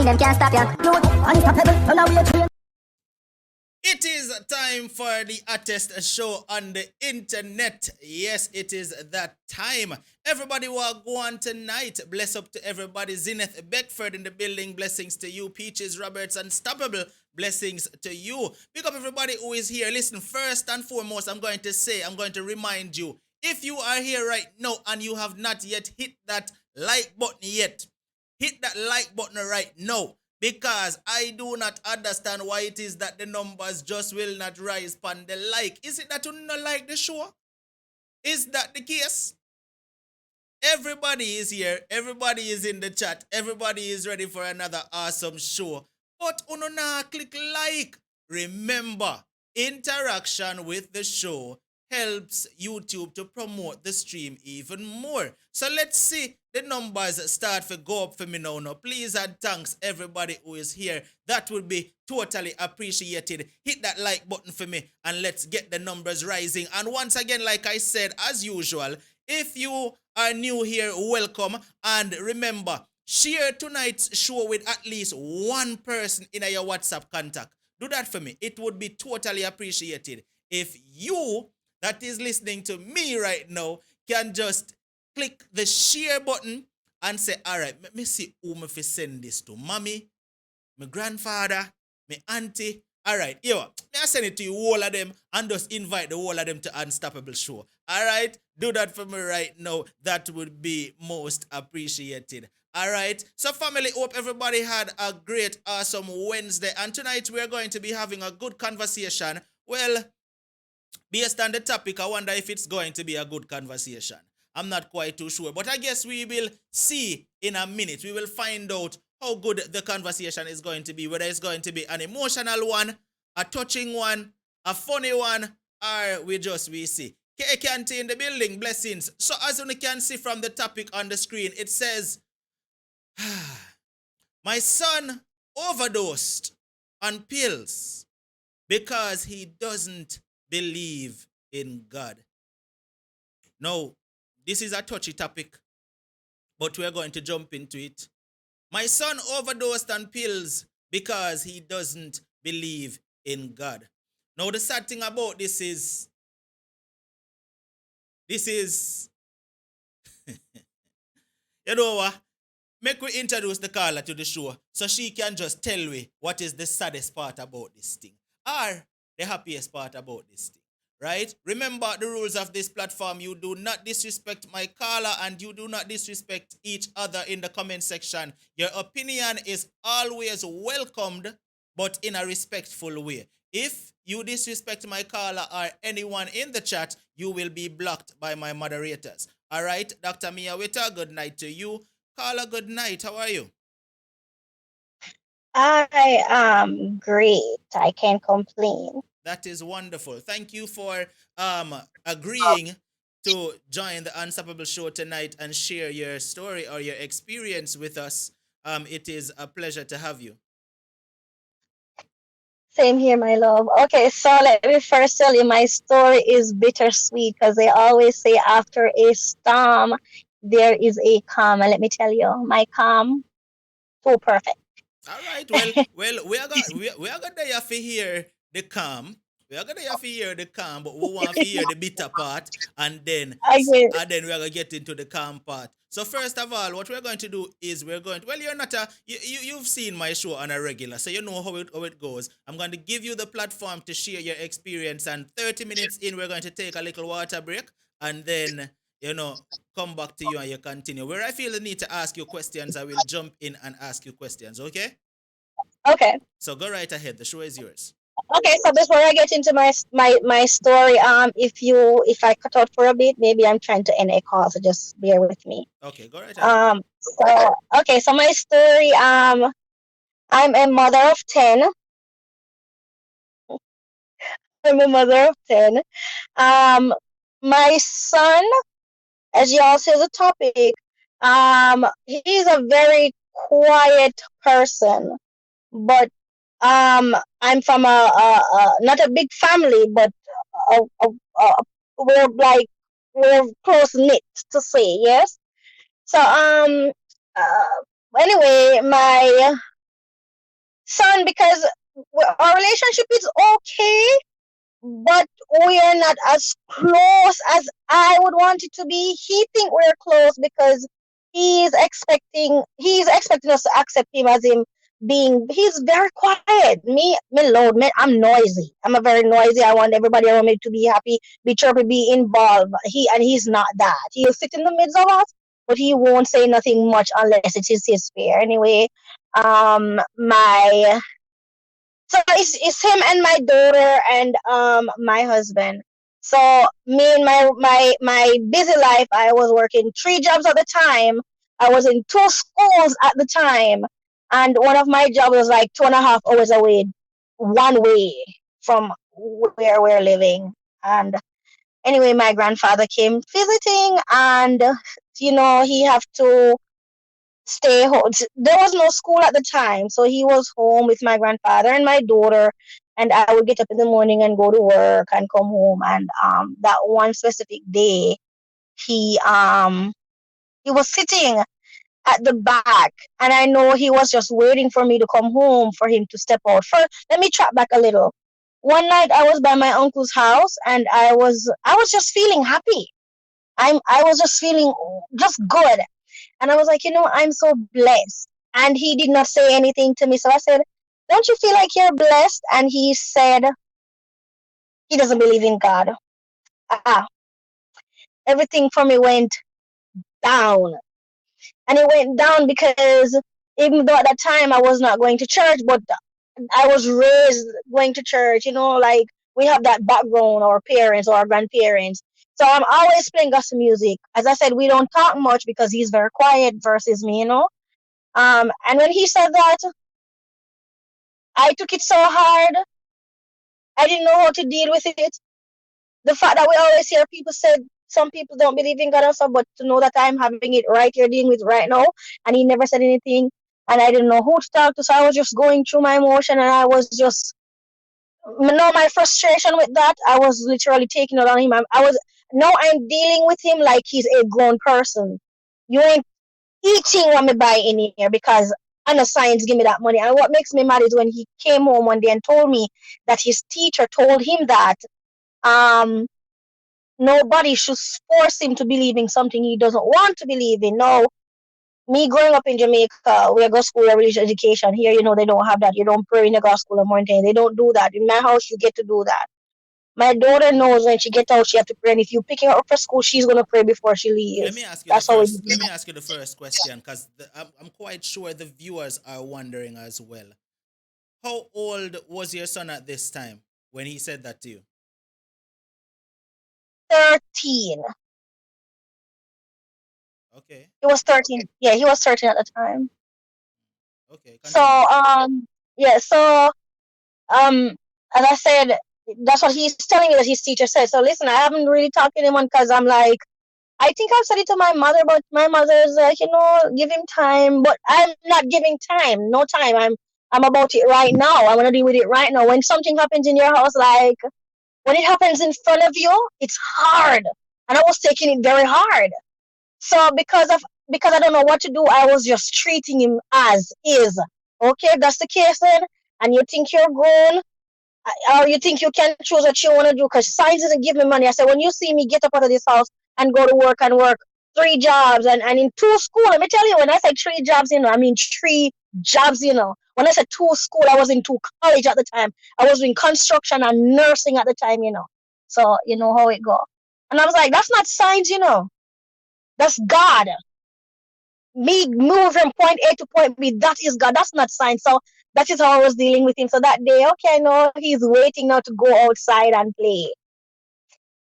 nothing them can't stop ya. Youth, unstoppable, run away train. It is time for the hottest show on the internet. Yes, it is that time. Everybody will go on tonight. Bless up to everybody. Zenith Beckford in the building. Blessings to you. Peaches Roberts, unstoppable. Blessings to you. Pick up everybody who is here. Listen, first and foremost, I'm going to remind you, if you are here right now and you have not yet hit that like button yet, hit that like button right now. Because I do not understand why it is that the numbers just will not rise upon the like. Is it that you don't like the show? Is that the case? Everybody is here. Everybody is in the chat. Everybody is ready for another awesome show. But uno na click like. Remember, interaction with the show helps YouTube to promote the stream even more. So let's see the numbers start to go up for me now. Please and thanks everybody who is here. That would be totally appreciated. Hit that like button for me and let's get the numbers rising. And once again, like I said, as usual, if you are new here, welcome. And remember, share tonight's show with at least one person in your WhatsApp contact. Do that for me. It would be totally appreciated. If you that is listening to me right now can just click the share button and say, all right, let me see who me fi send this to. Mommy, my grandfather, my auntie. All right, yo, may I send it to you, all of them, and just invite the whole of them to Unstoppable Show. All right, do that for me right now. That would be most appreciated. All right, so family, hope everybody had a great, awesome Wednesday. And tonight we're going to be having a good conversation. Well, based on the topic, I wonder if it's going to be a good conversation. I'm not quite too sure, but I guess we will see in a minute. We will find out how good the conversation is going to be, whether it's going to be an emotional one, a touching one, a funny one, or we see. K-Kanti in the building, blessings. So as you can see from the topic on the screen, it says, my son overdosed on pills because he doesn't believe in God. Now, this is a touchy topic, but we're going to jump into it. My son overdosed on pills because he doesn't believe in God. Now, the sad thing about this is, you know what? Make we introduce the caller to the show so she can just tell me what is the saddest part about this thing or the happiest part about this thing, right? Remember the rules of this platform. You do not disrespect my caller and you do not disrespect each other in the comment section. Your opinion is always welcomed, but in a respectful way. If you disrespect my caller or anyone in the chat, you will be blocked by my moderators. All right, Dr. Miyawita, good night to you. Caller, good night. How are you? I am great. I can't complain. That is wonderful. Thank you for agreeing to join the Unstoppable Show tonight and share your story or your experience with us. It is a pleasure to have you. Same here, my love. Okay, so let me first tell you my story is bittersweet because they always say after a storm, there is a calm. And let me tell you, my calm, so perfect. All right. Well, we are gonna have to hear the calm. We are gonna have to hear the calm, but we want to hear the bitter part, and then we are gonna get into the calm part. So first of all, what we're going to do is you're not you've seen my show on a regular, so you know how it goes. I'm going to give you the platform to share your experience, and 30 minutes in, we're going to take a little water break, and then come back to you and you continue. Where I feel the need to ask you questions, I will jump in and ask you questions, okay? Okay. So go right ahead. The show is yours. Okay, so before I get into my story, if I cut out for a bit, maybe I'm trying to end a call, so just bear with me. Okay, go right ahead. So my story, I'm a mother of 10. I'm a mother of 10. My son, as you all see the topic, he's a very quiet person, but I'm from a not a big family, but we're close knit, to say, yes. So anyway, son, because our relationship is okay, but we are not as close as I would want it to be. He think we're close because he's expecting us to accept him as him being. He's very quiet. Me loud. Me, I'm noisy. I'm a very noisy. I want everybody around me to be happy, be chirpy, be involved. He's not that. He'll sit in the midst of us, but he won't say nothing much unless it is his fair. Anyway, my so it's him and my daughter and my husband. So me and my busy life, I was working 3 jobs at the time. I was in 2 schools at the time, and one of my jobs was like 2.5 hours away, one way from where we're living. And anyway, my grandfather came visiting, and he have to stay home. There was no school at the time, so he was home with my grandfather and my daughter. And I would get up in the morning and go to work and come home. And that one specific day, he was sitting at the back, and I know he was just waiting for me to come home for him to step out. First, let me track back a little. One night I was by my uncle's house, and I was just feeling happy. I was just feeling just good. And I was like, I'm so blessed. And he did not say anything to me. So I said, don't you feel like you're blessed? And he said, he doesn't believe in God. Ah, everything for me went down. And it went down because even though at that time I was not going to church, but I was raised going to church, like we have that background, our parents or our grandparents. So I'm always playing gospel music. As I said, we don't talk much because he's very quiet versus me. And when he said that, I took it so hard. I didn't know how to deal with it. The fact that we always hear people say some people don't believe in God or so, but to know that I'm having it right here, dealing with right now, and he never said anything, and I didn't know who to talk to, so I was just going through my emotion, and I was just, my frustration with that, I was literally taking it on him. I'm dealing with him like he's a grown person. You ain't eating what me buy in here because and the science give me that money. And what makes me mad is when he came home one day and told me that his teacher told him that um nobody should force him to believe in something he doesn't want to believe in. No, me growing up in Jamaica, we go school religious education. Here, they don't have that. You don't pray in the gospel or morning. They don't do that. In my house, you get to do that. My daughter knows when she gets out, she have to pray. And if you pick her up for school, she's gonna pray before she Let me leaves. ask you the That's how it first. Let me is. ask you the first question, because I'm quite sure the viewers are wondering as well. How old was your son at this time when he said that to you? 13. Okay, He was 13. Yeah, he was 13 at the time. okay, So, continue. yeah, so, um, as I said, that's what he's telling me that his teacher said. So listen, I haven't really talked to anyone because I'm like, I think I've said it to my mother, but my mother's like, give him time. But I'm not giving time, no time. I'm about it right now. I want to deal with it right now. When something happens in your house, like when it happens in front of you, it's hard, and I was taking it very hard. So because I don't know what to do, I was just treating him as is. Okay, if that's the case then, and you think you're grown, or you think you can choose what you want to do, because science doesn't give me money. I said, when you see me get up out of this house and go to work and work 3 jobs and in 2 school, let me tell you, when I said 3 jobs, I mean 3 jobs. When I said 2 school, I was in 2 college at the time. I was doing construction and nursing at the time. So you know how it go. And I was like, that's not science. That's God. Me move from point A to point B, that is God. That's not science. So that is how I was dealing with him. So that day, okay, I know he's waiting now to go outside and play.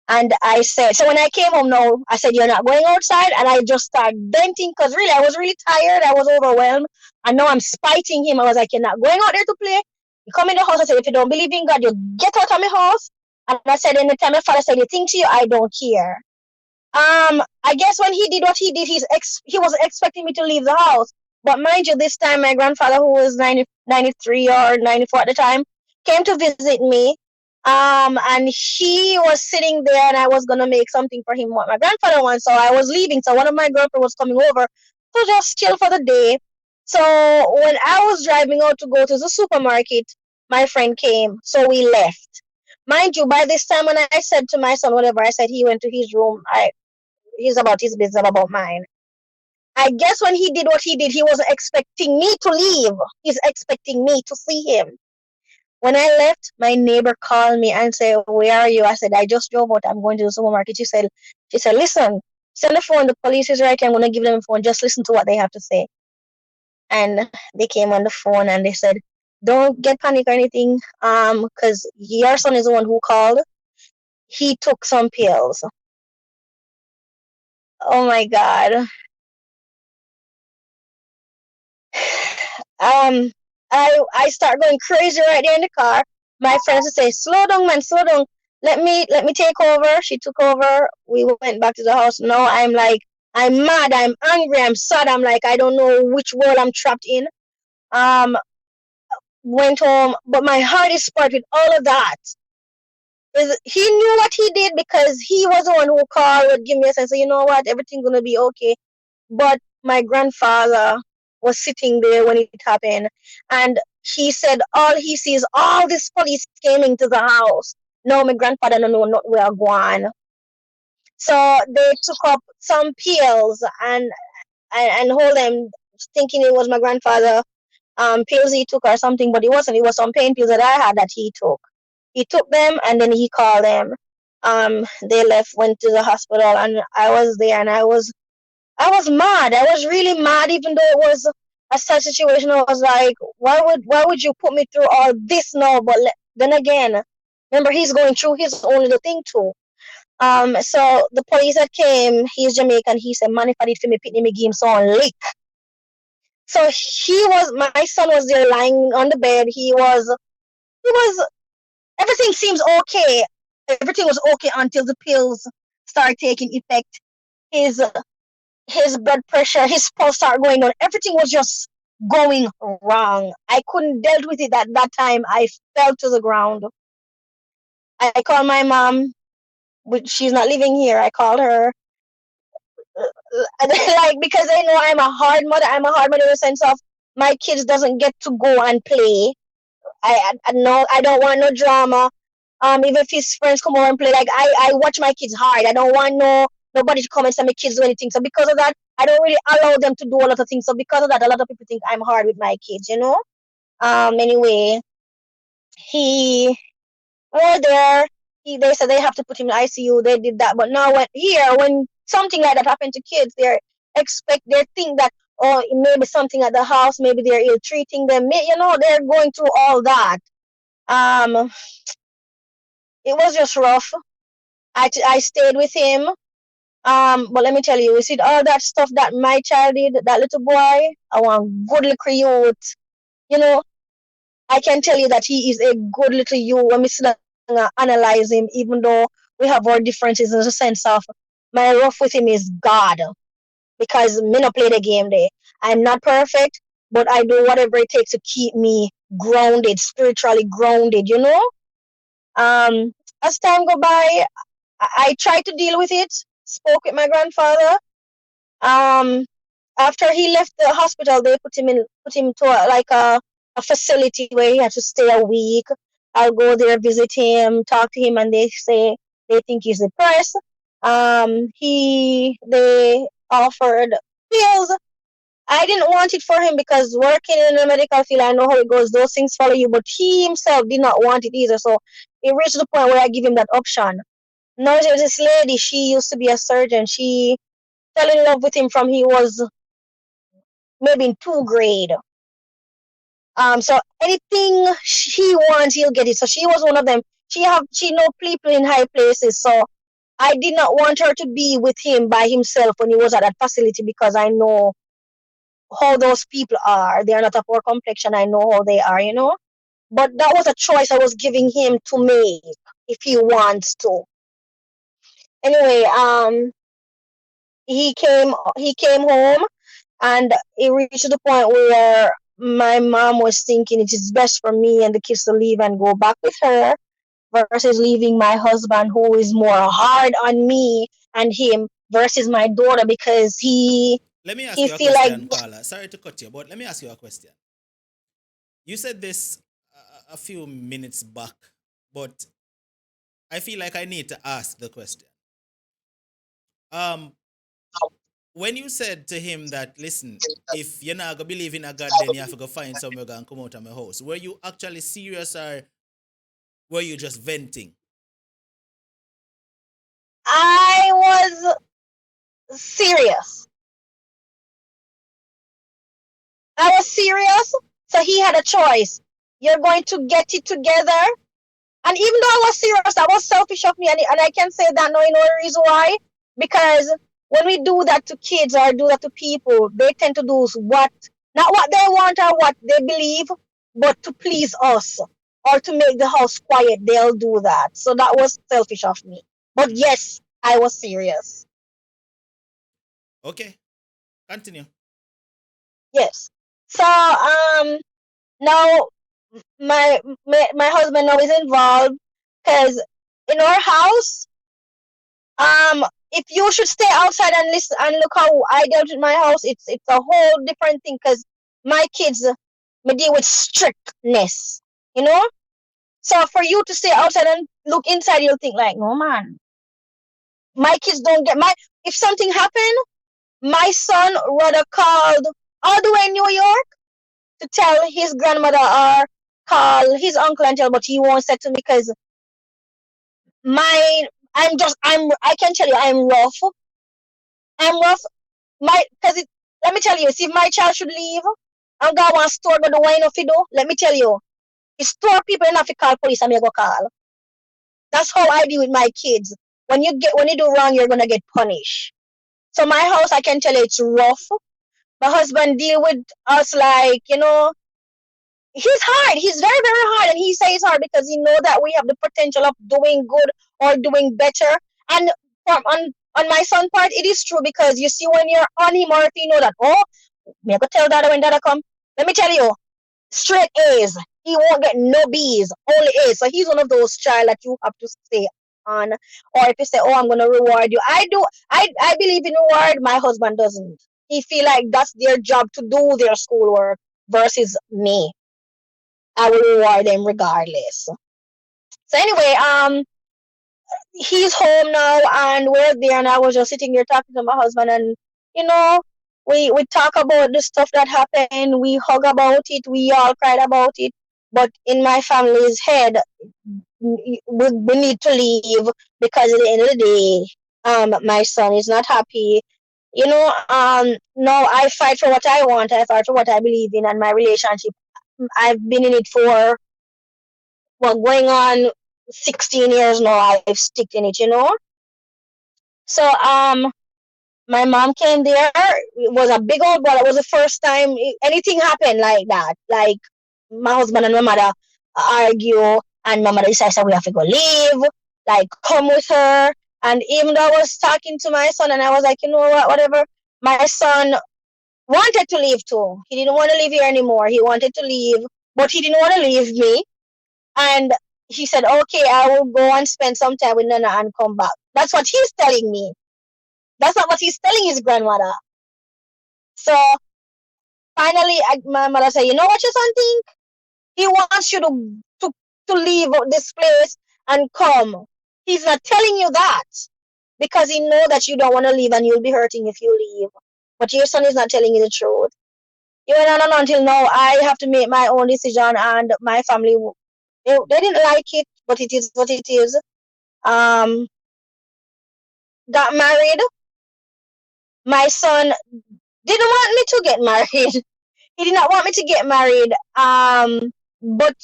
And I said, so when I came home now, I said, you're not going outside. And I just started venting because really, I was really tired. I was overwhelmed. And now I'm spiting him. I was like, you're not going out there to play. You come in the house. I said, if you don't believe in God, you get out of my house. And I said, anytime my father said anything to you, I don't care. I guess when he did what he did, he was expecting me to leave the house. But mind you, this time my grandfather, who was 93 or 94 at the time, came to visit me. And he was sitting there, and I was gonna make something for him what my grandfather wants. So I was leaving. So one of my girlfriends was coming over to just chill for the day. So when I was driving out to go to the supermarket, my friend came, so we left. Mind you, by this time when I said to my son, whatever I said, he went to his room. He's about his business, I'm about mine. I guess when he did what he did, he wasn't expecting me to leave. He's expecting me to see him. When I left, my neighbor called me and said, "Where are you?" I said, "I just drove out. I'm going to the supermarket." She said, "Listen, send the phone. The police is right here. I'm going to give them a phone. Just listen to what they have to say." And they came on the phone and they said, "Don't get panic or anything, because your son is the one who called. He took some pills." Oh my God. Um, I start going crazy right there in the car. My friends would say, "Slow down, man, slow down. Let me take over." She took over. We went back to the house. Now I'm like, I'm mad, I'm angry, I'm sad. I'm like, I don't know which world I'm trapped in. Um, went home, but my heart is sparked with all of that. Is he knew what he did because he was the one who called, would give me a sense of, you know what, everything's gonna be okay. But my grandfather was sitting there when it happened, and he said all he sees, all this police came into the house. No, my grandfather don't know not where going. So they took up some pills and hold them, thinking it was my grandfather pills he took or something, but it wasn't. It was some pain pills that I had that he took. He took them and then he called them. They left, went to the hospital, and I was there, and I was mad. I was really mad, even though it was a sad situation. I was like, why would you put me through all this now? But then again, remember, he's going through his own little thing too. So the police that came, he's Jamaican. He said, "Man, if I did for me, pitney me give him some lick." So my son was there lying on the bed. He was, everything seems okay. Everything was okay until the pills started taking effect. His his blood pressure, his pulse started going down. Everything was just going wrong. I couldn't deal with it at that time. I fell to the ground. I called my mom, but she's not living here. I called her, like, because I know I'm a hard mother. I'm a hard mother in the sense of my kids doesn't get to go and play. I know I don't want no drama. Even if his friends come over and play, like I watch my kids hard. I don't want nobody to come and say my kids do anything. So because of that, I don't really allow them to do a lot of things. So because of that, a lot of people think I'm hard with my kids. Anyway, he over there, they said they have to put him in ICU. They did that, but now when something like that happened to kids, they think that, oh, it may be something at the house, maybe they're ill treating them. They're going through all that. Um, it was just rough. I stayed with him. But let me tell you, see all that stuff that my child did, that little boy, I want good little youth. You know, I can tell you that he is a good little youth when we sit down and analyze him, even though we have our differences in the sense of my rough with him is God. Because me not play the game there. I'm not perfect, but I do whatever it takes to keep me grounded, spiritually grounded. Um, as time go by, I tried to deal with it, spoke with my grandfather. Um, After he left the hospital, they put him to a facility where he had to stay a week. I'll go there, visit him, talk to him, and they say they think he's depressed. They offered pills. I didn't want it for him because working in the medical field, I know how it goes. Those things follow you, but he himself did not want it either. So it reached the point where I give him that option. Now there's this lady. She used to be a surgeon. She fell in love with him from he was maybe in 2nd grade. So anything he wants, he'll get it. So she was one of them. She know people in high places. So I did not want her to be with him by himself when he was at that facility because I know how those people are. They are not of our complexion. I know how they are. But that was a choice I was giving him to make if he wants to. Anyway, he came home, and it reached the point where my mom was thinking it is best for me and the kids to leave and go back with her versus leaving my husband, who is more hard on me and him, versus my daughter, because he Let me ask He you a feel like, question, Carla. Sorry to cut you, but let me ask you a question. You said this a few minutes back, but I feel like I need to ask the question. Um, when you said to him that, listen, if you're not gonna believe in a God, then you have to go find somewhere and come out of my house. Were you actually serious, or were you just venting? I was serious. I was serious. So he had a choice. You're going to get it together. And even though I was serious, that was selfish of me. And I can say that knowing no reason why. Because when we do that to kids or do that to people, they tend to do not what they want or what they believe, but to please us or to make the house quiet. They'll do that. So that was selfish of me. But Mm. yes, I was serious. Okay, continue. Yes. So now my husband now is involved because in our house, if you should stay outside and listen and look how I dealt with my house, it's a whole different thing because my kids me deal with strictness, you know. So for you to stay outside and look inside, you'll think like, no man, my kids don't get my. If something happened, my son rather called all the way in New York to tell his grandmother or call his uncle and tell, but he won't say to me because my I can tell you I'm rough. I'm rough. Let me tell you, see if my child should leave and go one store but the wine of it do, let me tell you, the store people enough to call police and me go call. That's how I deal with my kids. When you do wrong, you're gonna get punished. So my house, I can tell you it's rough. My husband deal with us like, he's hard. He's very, very hard. And he says hard because he know that we have the potential of doing good or doing better. And on my son part, it is true because you see when you're on him or if you know that, oh, me I go tell Dada when Dada come. Let me tell you, straight A's. He won't get no B's, only A's. So he's one of those child that you have to stay on. Or if you say, oh, I'm gonna reward you. I believe in reward, my husband doesn't. He feel like that's their job to do their schoolwork versus me. I will reward them regardless. So anyway, he's home now and we're there and I was just sitting there talking to my husband and you know we talk about the stuff that happened, we hug about it, we all cried about it, but in my family's head we need to leave because at the end of the day my son is not happy. No, I fight for what I want, I fight for what I believe in, and my relationship, I've been in it for going on 16 years now. I've stick in it. So my mom came there. It was a big old ball. It was the first time anything happened like that. Like my husband and my mother argue, and my mother decided we have to go leave. Like come with her. And even though I was talking to my son, and I was like, you know what, whatever. My son wanted to leave too. He didn't want to live here anymore. He wanted to leave, but he didn't want to leave me. And he said, okay, I will go and spend some time with Nana and come back. That's what he's telling me. That's not what he's telling his grandmother. So finally, my mother said, you know what your son think? He wants you to leave this place and come. He's not telling you that because he know that you don't want to leave and you'll be hurting if you leave. But your son is not telling you the truth. Even on and until now, I have to make my own decision, and my family, they didn't like it, but it is what it is. Um, got married. My son didn't want me to get married. He did not want me to get married. But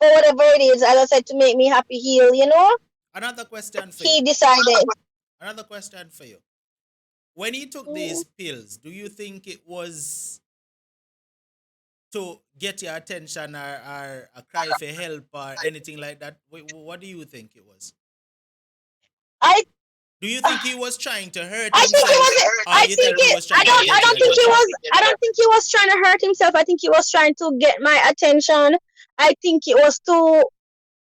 for whatever it is, as I said, to make me happy, Another question for you. he decided. Another question for you. When he took these pills, do you think it was to get your attention, or a cry for help or anything like that? What do you think it was? I Do you think he was trying to hurt I think it himself, was. or you think he was trying to I get your don't think he attention? was. I don't think he was trying to hurt himself. I think he was trying to get my attention. I think it was to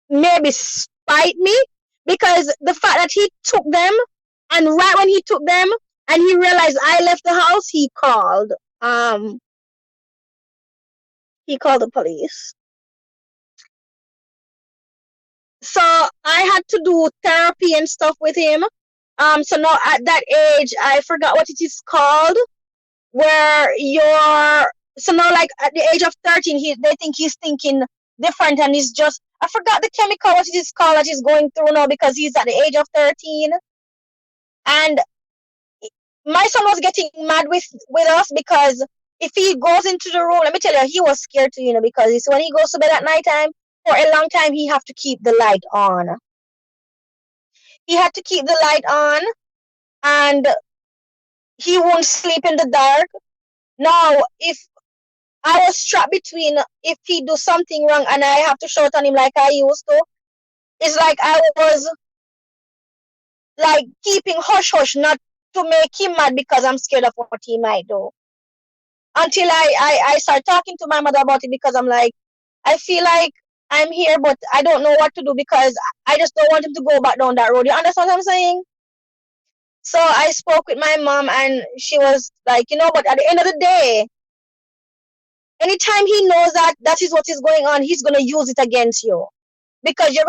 maybe spite me because the fact that he took them, and right when he took them, and he realized I left the house, he called the police. So I had to do therapy and stuff with him. So now at that age, I forgot what it is called, where so now like at the age of 13, they think he's thinking different, and he's just, I forgot the chemical, what it is called, that he's going through now because he's at the age of 13. And my son was getting mad with us because if he goes into the room, let me tell you, he was scared too, because when he goes to bed at nighttime, for a long time, he have to keep the light on. He had to keep the light on, and he won't sleep in the dark. Now, if I was trapped between, if he do something wrong and I have to shout on him like I used to, it's like I was like keeping hush hush, not to make him mad because I'm scared of what he might do. Until I start talking to my mother about it, because I'm like, I feel like I'm here, but I don't know what to do because I just don't want him to go back down that road. You understand what I'm saying? So I spoke with my mom, and she was like, but at the end of the day, anytime he knows that is what is going on, he's gonna use it against you, because you're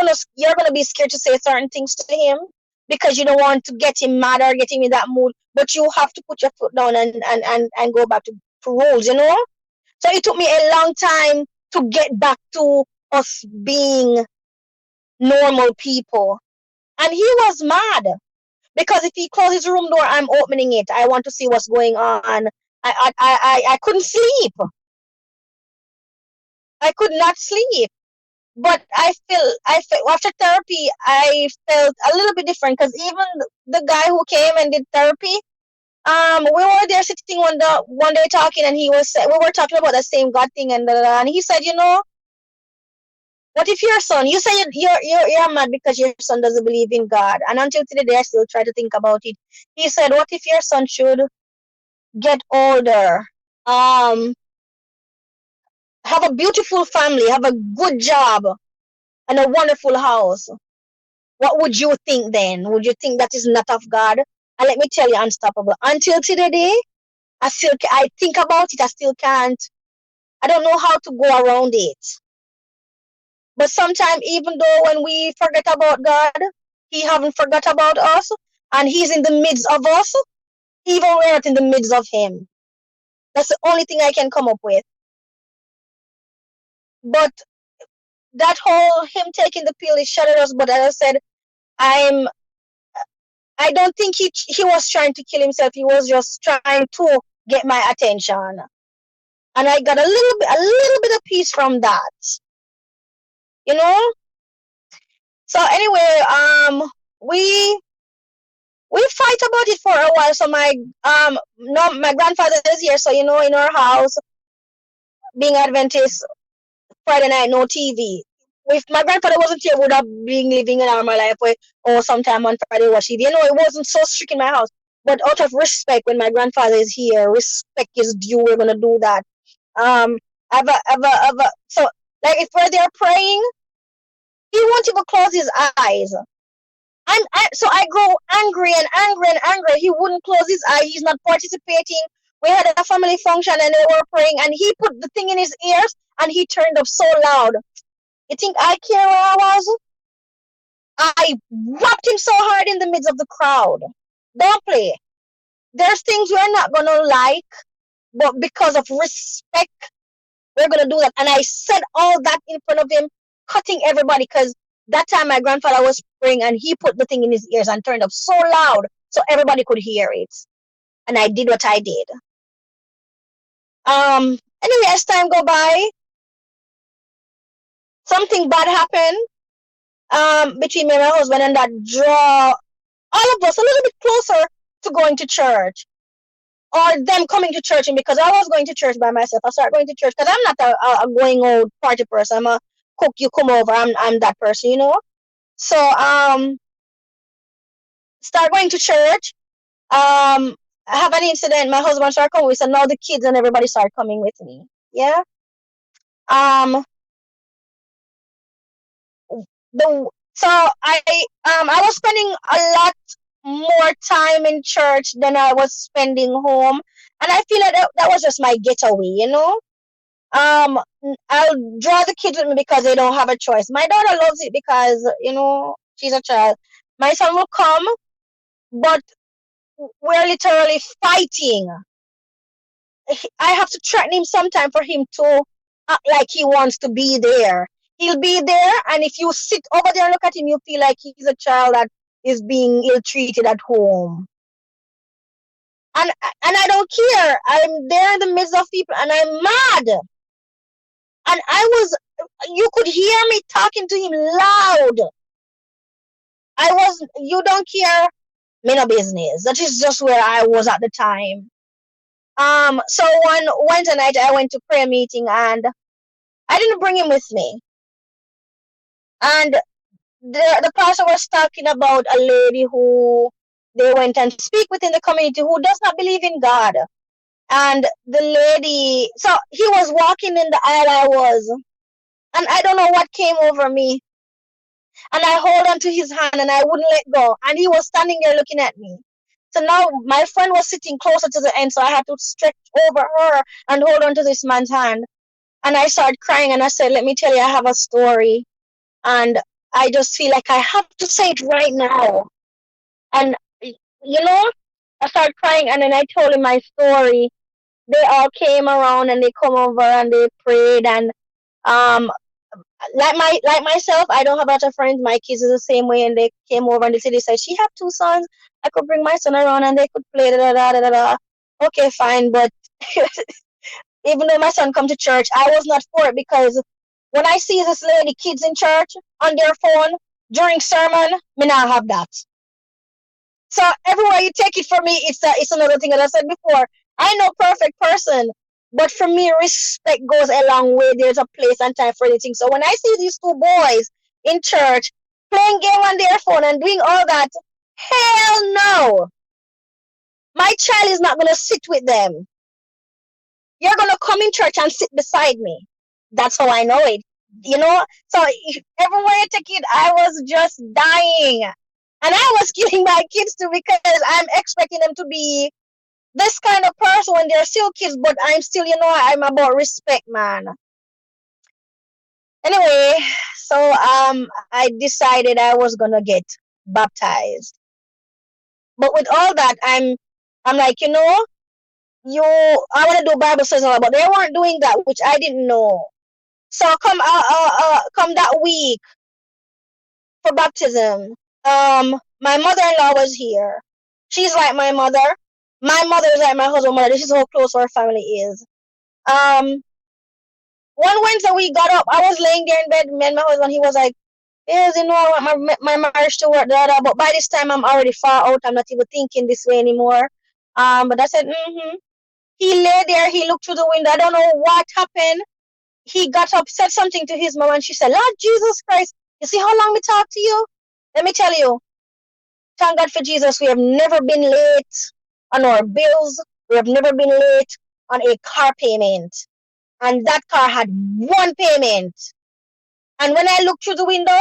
gonna be scared to say certain things to him because you don't want to get him mad or get him in that mood. But you have to put your foot down and go back to rules, So it took me a long time to get back to us being normal people. And he was mad because if he closes his room door, I'm opening it. I want to see what's going on. I couldn't sleep. I could not sleep. But I felt after therapy, I felt a little bit different, because even the guy who came and did therapy, we were there sitting one day talking, and we were talking about the same God thing, and he said, what if your son? You say you're mad because your son doesn't believe in God, and until today I still try to think about it. He said, what if your son should get older, have a beautiful family, have a good job, and a wonderful house? What would you think then? Would you think that is not of God? And let me tell you, unstoppable. Until today, I think about it. I still can't. I don't know how to go around it. But sometimes, even though when we forget about God, He haven't forgot about us, and He's in the midst of us, even we're not in the midst of Him. That's the only thing I can come up with. But that whole him taking the pill is shattered us. But as I said, I don't think he was trying to kill himself. He was just trying to get my attention, and I got a little bit of peace from that. So anyway, we fight about it for a while. So my no, my grandfather is here, so in our house, being Adventist, Friday night no TV. If my grandfather wasn't here, we would have been living in our life or sometime on Friday watch TV. It wasn't so strict in my house. But out of respect, when my grandfather is here, respect is due. We're gonna do that. So like if we're there praying, he won't even close his eyes. So I grow angry and angry and angry. He wouldn't close his eye. He's not participating. We had a family function and they were praying, and he put the thing in his ears and he turned up so loud. You think I care where I was? I whacked him so hard in the midst of the crowd. Don't play. There's things we're not gonna like, but because of respect, we're gonna do that. And I said all that in front of him, cutting everybody, because that time my grandfather was praying and he put the thing in his ears and turned up so loud so everybody could hear it. And I did what I did. Anyway, as time go by, something bad happened between me and my husband, and that draw all of us a little bit closer to going to church, or them coming to church. And because I was going to church by myself, I started going to church because I'm not a going old party person. I'm a cook, you come over, I'm that person, So start going to church. I have an incident. My husband started coming with, so now the kids and everybody started coming with me. Yeah. So I was spending a lot more time in church than I was spending home. And I feel like that was just my getaway, you know? I'll draw the kids with me because they don't have a choice. My daughter loves it because, you know, she's a child. My son will come, but we're literally fighting. I have to threaten him sometime for him to act like he wants to be there. He'll be there, and if you sit over there and look at him, you feel like he's a child that is being ill-treated at home. And I don't care. I'm there in the midst of people, and I'm mad. And you could hear me talking to him loud. You don't care, me no business. That is just where I was at the time. So one Wednesday night I went to prayer meeting and I didn't bring him with me. And the pastor was talking about a lady who they went and speak within the community who does not believe in God. And the lady, so he was walking in the aisle I was, and I don't know what came over me. And I hold on to his hand and I wouldn't let go. And he was standing there looking at me. So now my friend was sitting closer to the end, so I had to stretch over her and hold on to this man's hand. And I started crying and I said, let me tell you, I have a story. And I just feel like I have to say it right now. And, you know, I started crying and then I told him my story. They all came around and they come over and they prayed and um like myself, I don't have a lot of friends. My kids is the same way, and they came over and they said she have two sons. I could bring my son around and they could play da da da da da. Okay, fine, but even though my son come to church, I was not for it because when I see this lady kids in church on their phone during sermon, me not have that. So everywhere you take it from me, it's another thing that I said before. I know perfect person, but for me, respect goes a long way. There's a place and time for anything. So when I see these two boys in church playing game on their phone and doing all that, hell no. My child is not gonna sit with them. You're gonna come in church and sit beside me. That's how I know it. You know? So everywhere I take it, I was just dying. And I was killing my kids too because I'm expecting them to be this kind of person when they're still kids, but I'm still, you know, I'm about respect, man. Anyway, so I decided I was gonna get baptized. But with all that, I'm like, you know, I want to do Bible studies and all, but they weren't doing that, which I didn't know. So come that week for baptism. My mother-in-law was here. She's like my mother. My mother is like my husband's mother. This is how close our family is. One Wednesday we got up. I was laying there in bed. Me and my husband, he was like, yes, you know, I want my marriage to work, da, da. But by this time, I'm already far out. I'm not even thinking this way anymore. But I said, mm-hmm. He lay there. He looked through the window. I don't know what happened. He got up, said something to his mom, and she said, Lord Jesus Christ, you see how long we talk to you? Let me tell you, thank God for Jesus. We have never been late on our bills. We have never been late on a car payment. And that car had one payment. And when I looked through the window,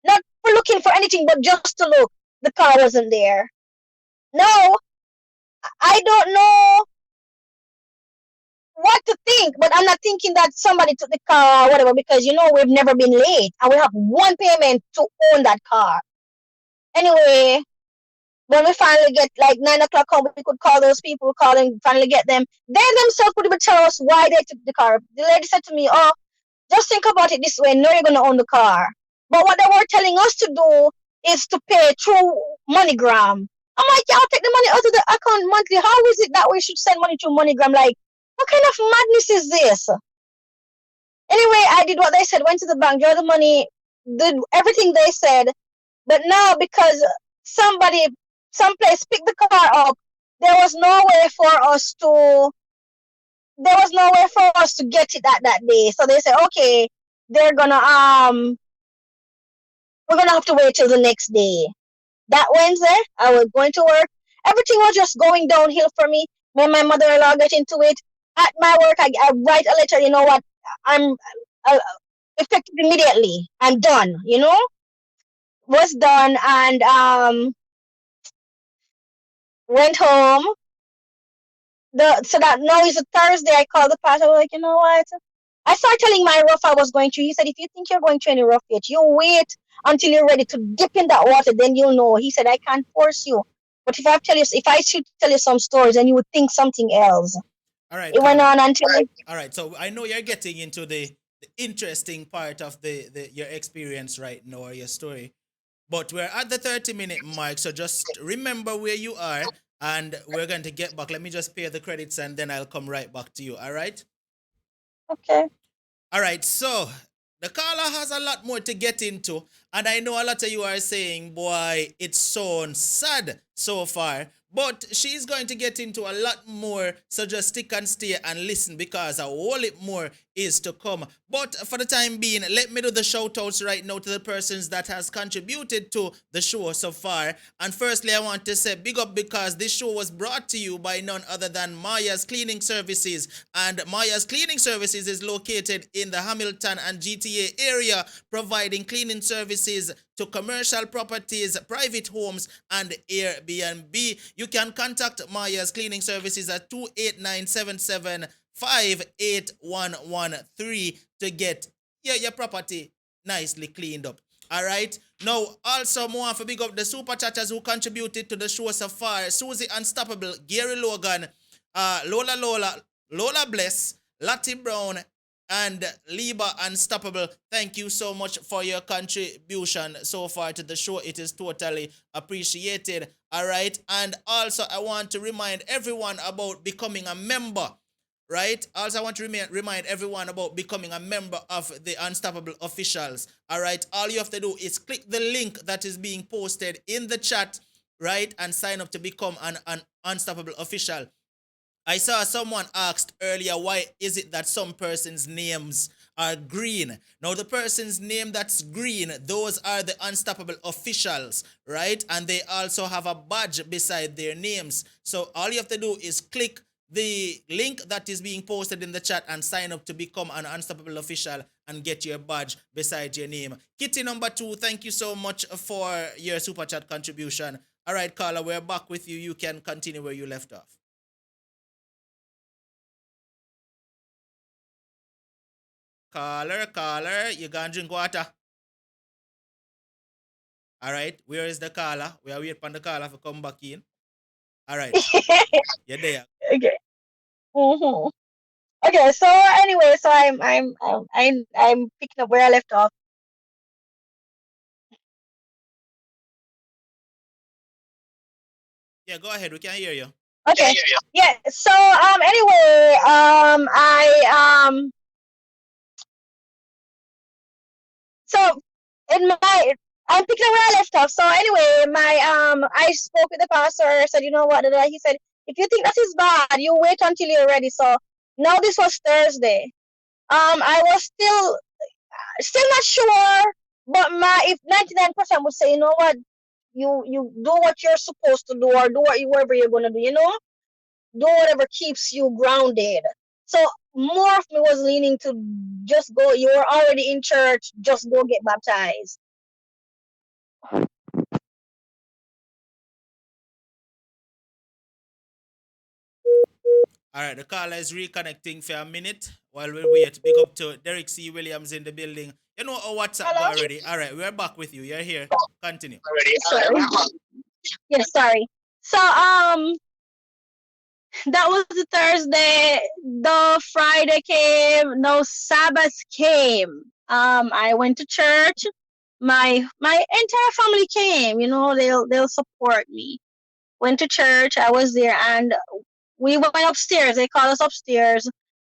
not for looking for anything, but just to look, the car wasn't there. No, I don't know what to think, but I'm not thinking that somebody took the car or whatever because, you know, we've never been late and we have one payment to own that car. Anyway, when we finally get like 9 o'clock home, we could call those people, call and finally get them. They themselves could even tell us why they took the car. The lady said to me, oh, just think about it this way. No, you're going to own the car. But what they were telling us to do is to pay through MoneyGram. I'm like, y'all take the money out of the account monthly. How is it that we should send money through MoneyGram? Like, what kind of madness is this? Anyway, I did what they said, went to the bank, draw the money, did everything they said. But now, because someplace picked the car up, there was no way for us to get it that day. So they said, okay, we're gonna have to wait till the next day. That Wednesday, I was going to work. Everything was just going downhill for me. When my mother-in-law got into it, at my work, I write a letter. You know what? I'm effective immediately. I'm done. You know, was done, and went home. So that now is a Thursday. I called the pastor. I was like, you know what? I started telling my rough I was going through. He said, if you think you're going through any rough yet, you wait until you're ready to dip in that water, then you'll know. He said, I can't force you. But if I should tell you some stories, then you would think something else. All right, It went Carla. on until All right, so I know you're getting into the interesting part of the your experience right now or your story, but we're at the 30-minute mark, so just remember where you are, and we're going to get back. Let me just pay the credits, and then I'll come right back to you. All right. okay. All right, so the caller has a lot more to get into, and I know a lot of you are saying, boy, it's so sad so far. But she's going to get into a lot more, so just stick and stay and listen because a whole lot more is to come. But for the time being, let me do the shout outs right now to the persons that has contributed to the show so far. And firstly, I want to say big up because this show was brought to you by none other than Maya's Cleaning Services. And Maya's Cleaning Services is located in the Hamilton and GTA area, providing cleaning services to commercial properties, private homes, and Airbnb. You can contact Maya's Cleaning Services at 28977 58113 to get your property nicely cleaned up. All right. Now, also, more for big up the super chatters who contributed to the show so far: Susie Unstoppable, Gary Logan, Lola Bless, Lottie Brown, and Liba Unstoppable. Thank you so much for your contribution so far to the show. It is totally appreciated. All right. And also, I want to remind everyone about becoming a member. Right? Also, I want to remind everyone about becoming a member of the Unstoppable Officials. All right? All you have to do is click the link that is being posted in the chat, right? And sign up to become an Unstoppable Official. I saw someone asked earlier, why is it that some persons' names are green? Now, the person's name that's green, those are the Unstoppable Officials, right? And they also have a badge beside their names. So all you have to do is click the link that is being posted in the chat and sign up to become an Unstoppable Official and get your badge beside your name. Kitty number 2, thank you so much for your super chat contribution. All right, Carla, we're back with you. You can continue where you left off. Caller, you gonna drink water? All right, where is the caller? We are waiting for the caller to come back in. All right, you're there. Okay. Mm-hmm. Okay. So anyway, so I'm picking up where I left off. Yeah, go ahead. We can hear you. Okay. Yeah. So anyway, so in my I'm picking up where I left off. So anyway, I spoke with the pastor. Said, you know what? He said, if you think that is bad, you wait until you're ready. So now this was Thursday. I was still not sure, but if 99% would say, you know what, you do what you're supposed to do, or do whatever you're gonna do. Do whatever keeps you grounded. So more of me was leaning to just go. You were already in church, just go get baptized. All right, the caller is reconnecting for a minute while we wait. Big up to Derek C. Williams in the building. You know our WhatsApp Hello? already. All right, we're back with you. You're here. Continue. Sorry. Yes, sorry. So that was the Thursday. The Friday came. No, Sabbath came. I went to church. My entire family came. They'll support me. Went to church. I was there, and we went upstairs. They called us upstairs,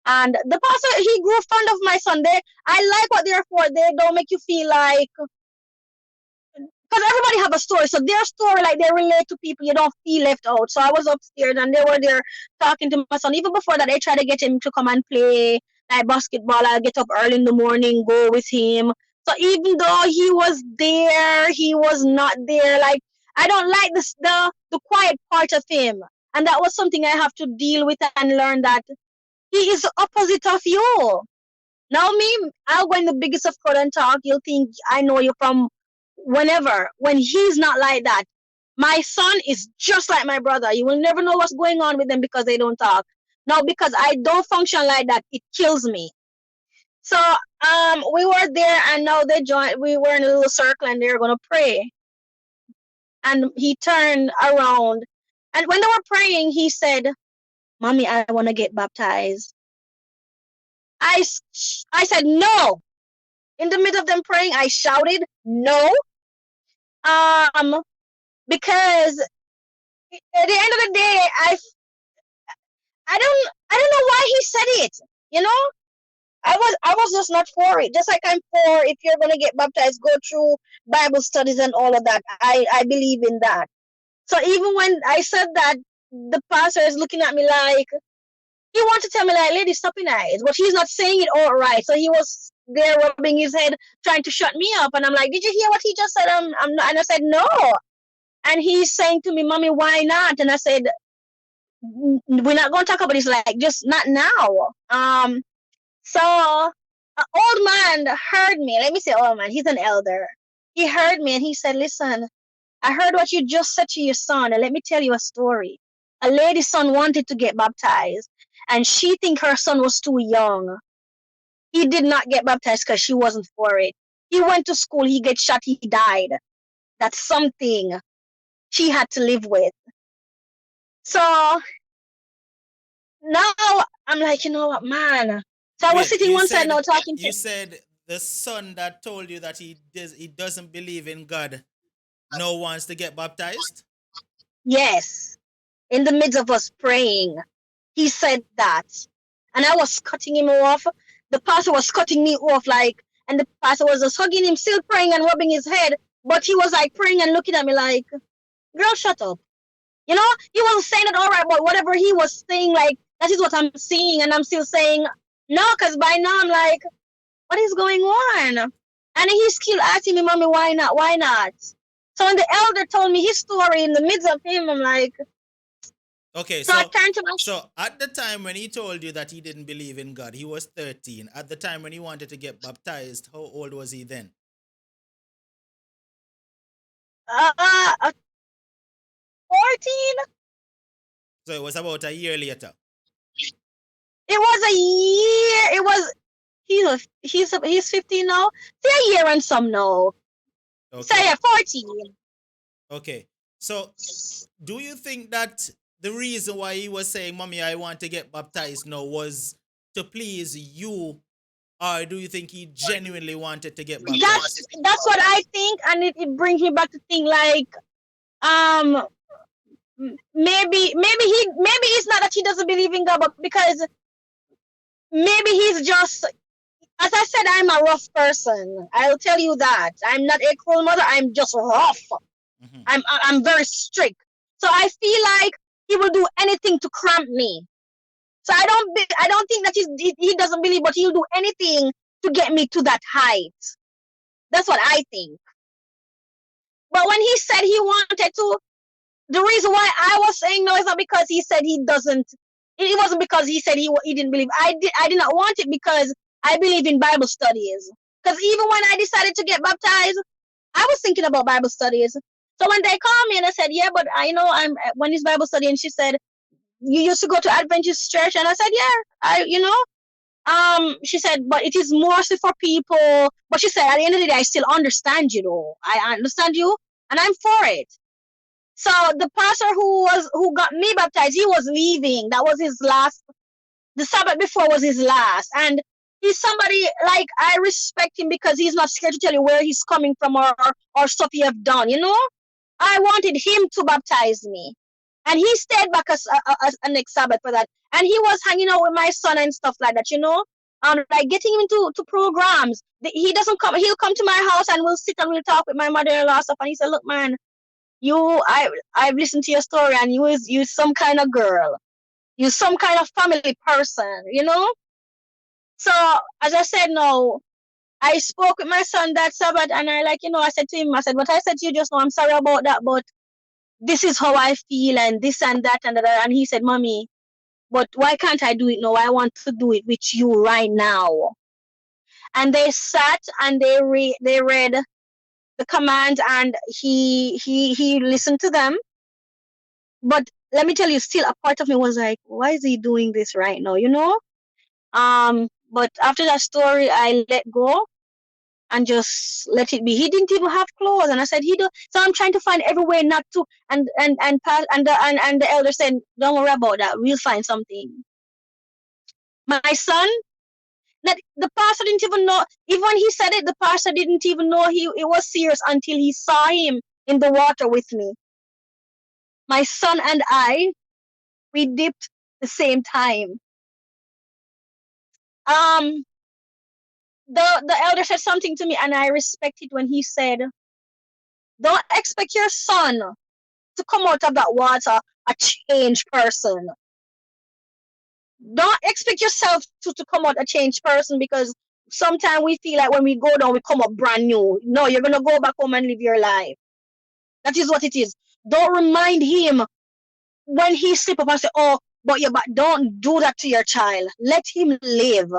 and the pastor, he grew fond of my son. I like what they're for. They don't make you feel like, because everybody have a story. So their story, like, they relate to people. You don't feel left out. So I was upstairs, and they were there talking to my son. Even before that, they tried to get him to come and play like basketball. I get up early in the morning, go with him. So even though he was there, he was not there. Like, I don't like the quiet part of him, and that was something I have to deal with and learn, that he is the opposite of you. Now me, I'll go in the biggest of crowd and talk. You'll think I know you from whenever. When he's not like that, My son is just like my brother. You will never know what's going on with them because they don't talk. Now, because I don't function like that, it kills me. So we were there, and now they joined. We were in a little circle, and they were gonna pray. And he turned around, and when they were praying, he said, "Mommy, I want to get baptized." I said no. In the middle of them praying, I shouted no. Because at the end of the day, I don't know why he said it. You know, I was just not for it. Just like I'm for, if you're gonna get baptized, go through Bible studies and all of that. I believe in that. So even when I said that, the pastor is looking at me like he wants to tell me like, lady, stop it, eyes, but he's not saying it all right. So he was there rubbing his head, trying to shut me up, and I'm like, did you hear what he just said? I'm not, and I said no, and he's saying to me, mommy, why not? And I said, we're not going to talk about this, like, just not now. So an old man heard me. Let me say old man. He's an elder. He heard me and he said, listen, I heard what you just said to your son, and let me tell you a story. A lady's son wanted to get baptized, and she think her son was too young. He did not get baptized because she wasn't for it. He went to school, he get shot, he died. That's something she had to live with. So now I'm like, you know what, man. So I was sitting one side now talking to You said the son that told you that he doesn't believe in God now wants to get baptized? yes, in the midst of us praying, he said that. And I was cutting him off. The pastor was cutting me off, like, and the pastor was just hugging him, still praying and rubbing his head. But he was like praying and looking at me like, girl, shut up. You know, he wasn't saying it all right, but whatever he was saying, like, that is what I'm seeing. And I'm still saying no, because by now I'm like, what is going on? And he's still asking me, mommy, why not? Why not? So when the elder told me his story in the midst of him, I'm like, okay, so I turned to my so at the time when he told you that he didn't believe in God, he was 13. At the time when he wanted to get baptized, how old was he then? 14. So it was about a year later. It was a year. It was he's 15 now. Say a year and some now. Okay. Say 14. Okay. So do you think that the reason why he was saying, mommy, I want to get baptized now was to please you, or do you think he genuinely wanted to get baptized? That's what I think, and it brings me back to think like maybe it's not that he doesn't believe in God, but because maybe he's just, as I said, I'm a rough person. I'll tell you that. I'm not a cruel mother. I'm just rough. Mm-hmm. I'm very strict. So I feel like he will do anything to cramp me. So I don't think that he doesn't believe, but he'll do anything to get me to that height. That's what I think. But when he said he wanted to, the reason why I was saying no is not because he said he doesn't. It wasn't because he said he didn't believe. I did not want it because I believe in Bible studies. Because even when I decided to get baptized, I was thinking about Bible studies. So when they called me and I said, yeah, but I know when is Bible study, and she said, you used to go to Adventist church, and I said, yeah, she said, but it is mostly for people. But she said, at the end of the day, I still understand you, though. I understand you, and I'm for it. So the pastor who got me baptized, he was leaving. That was his last. The Sabbath before was his last, and he's somebody like I respect him because he's not scared to tell you where he's coming from or stuff he have done. You know, I wanted him to baptize me, and he stayed back as next Sabbath for that. And he was hanging out with my son and stuff like that. You know, like getting him into programs. He doesn't come. He'll come to my house and we'll sit and we'll talk with my mother-in-law stuff. And he said, "Look, man, I've listened to your story, and you some kind of girl, you some kind of family person, you know." So as I said, no, I spoke with my son that Sabbath, and I said to him, I said, what I said to you just now, I'm sorry about that, but this is how I feel, and this and that and that. And he said, mommy, but why can't I do it now? I want to do it with you right now. And they sat and they read the commands and he listened to them. But let me tell you, still a part of me was like, why is he doing this right now? But after that story, I let go and just let it be. He didn't even have clothes, and I said he do. So I'm trying to find every way not to. And the elder said, "Don't worry about that. We'll find something." My son, that the pastor didn't even know. Even when he said it, the pastor didn't even know it was serious until he saw him in the water with me. My son and I, we dipped the same time. The elder said something to me, and I respect it when he said, "Don't expect your son to come out of that water a changed person. Don't expect yourself to come out a changed person, because sometimes we feel like when we go down, we come up brand new. No, you're gonna go back home and live your life. That is what it is. Don't remind him when he slip up and say, "Oh, but yeah, but don't do that to your child. Let him live."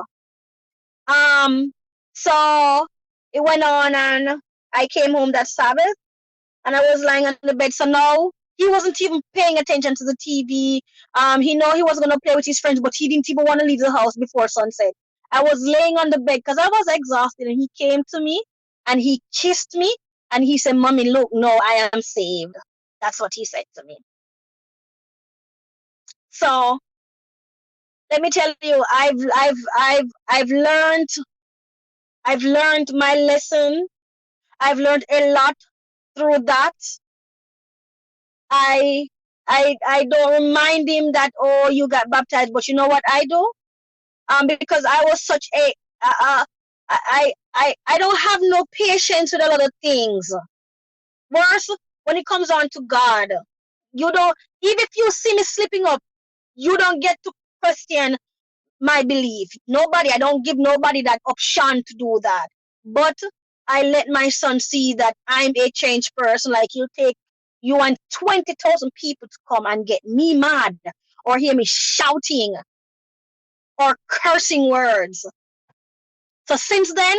So it went on, and I came home that Sabbath, and I was lying on the bed. So now he wasn't even paying attention to the TV. He know he was gonna play with his friends, but he didn't even want to leave the house before sunset. I was laying on the bed because I was exhausted, and he came to me and he kissed me and he said, "Mommy, look, no, I am saved." That's what he said to me. So let me tell you, I've learned my lesson. I've learned a lot through that. I don't remind him that, "Oh, you got baptized," but you know what I do? Because I was such a I don't have no patience with a lot of things. Worse, when it comes on to God, you don't. Even if you see me slipping up, you don't get to question my belief. I don't give nobody that option to do that. But I let my son see that I'm a changed person. Like, you take you and 20,000 people to come and get me mad or hear me shouting or cursing words. So since then,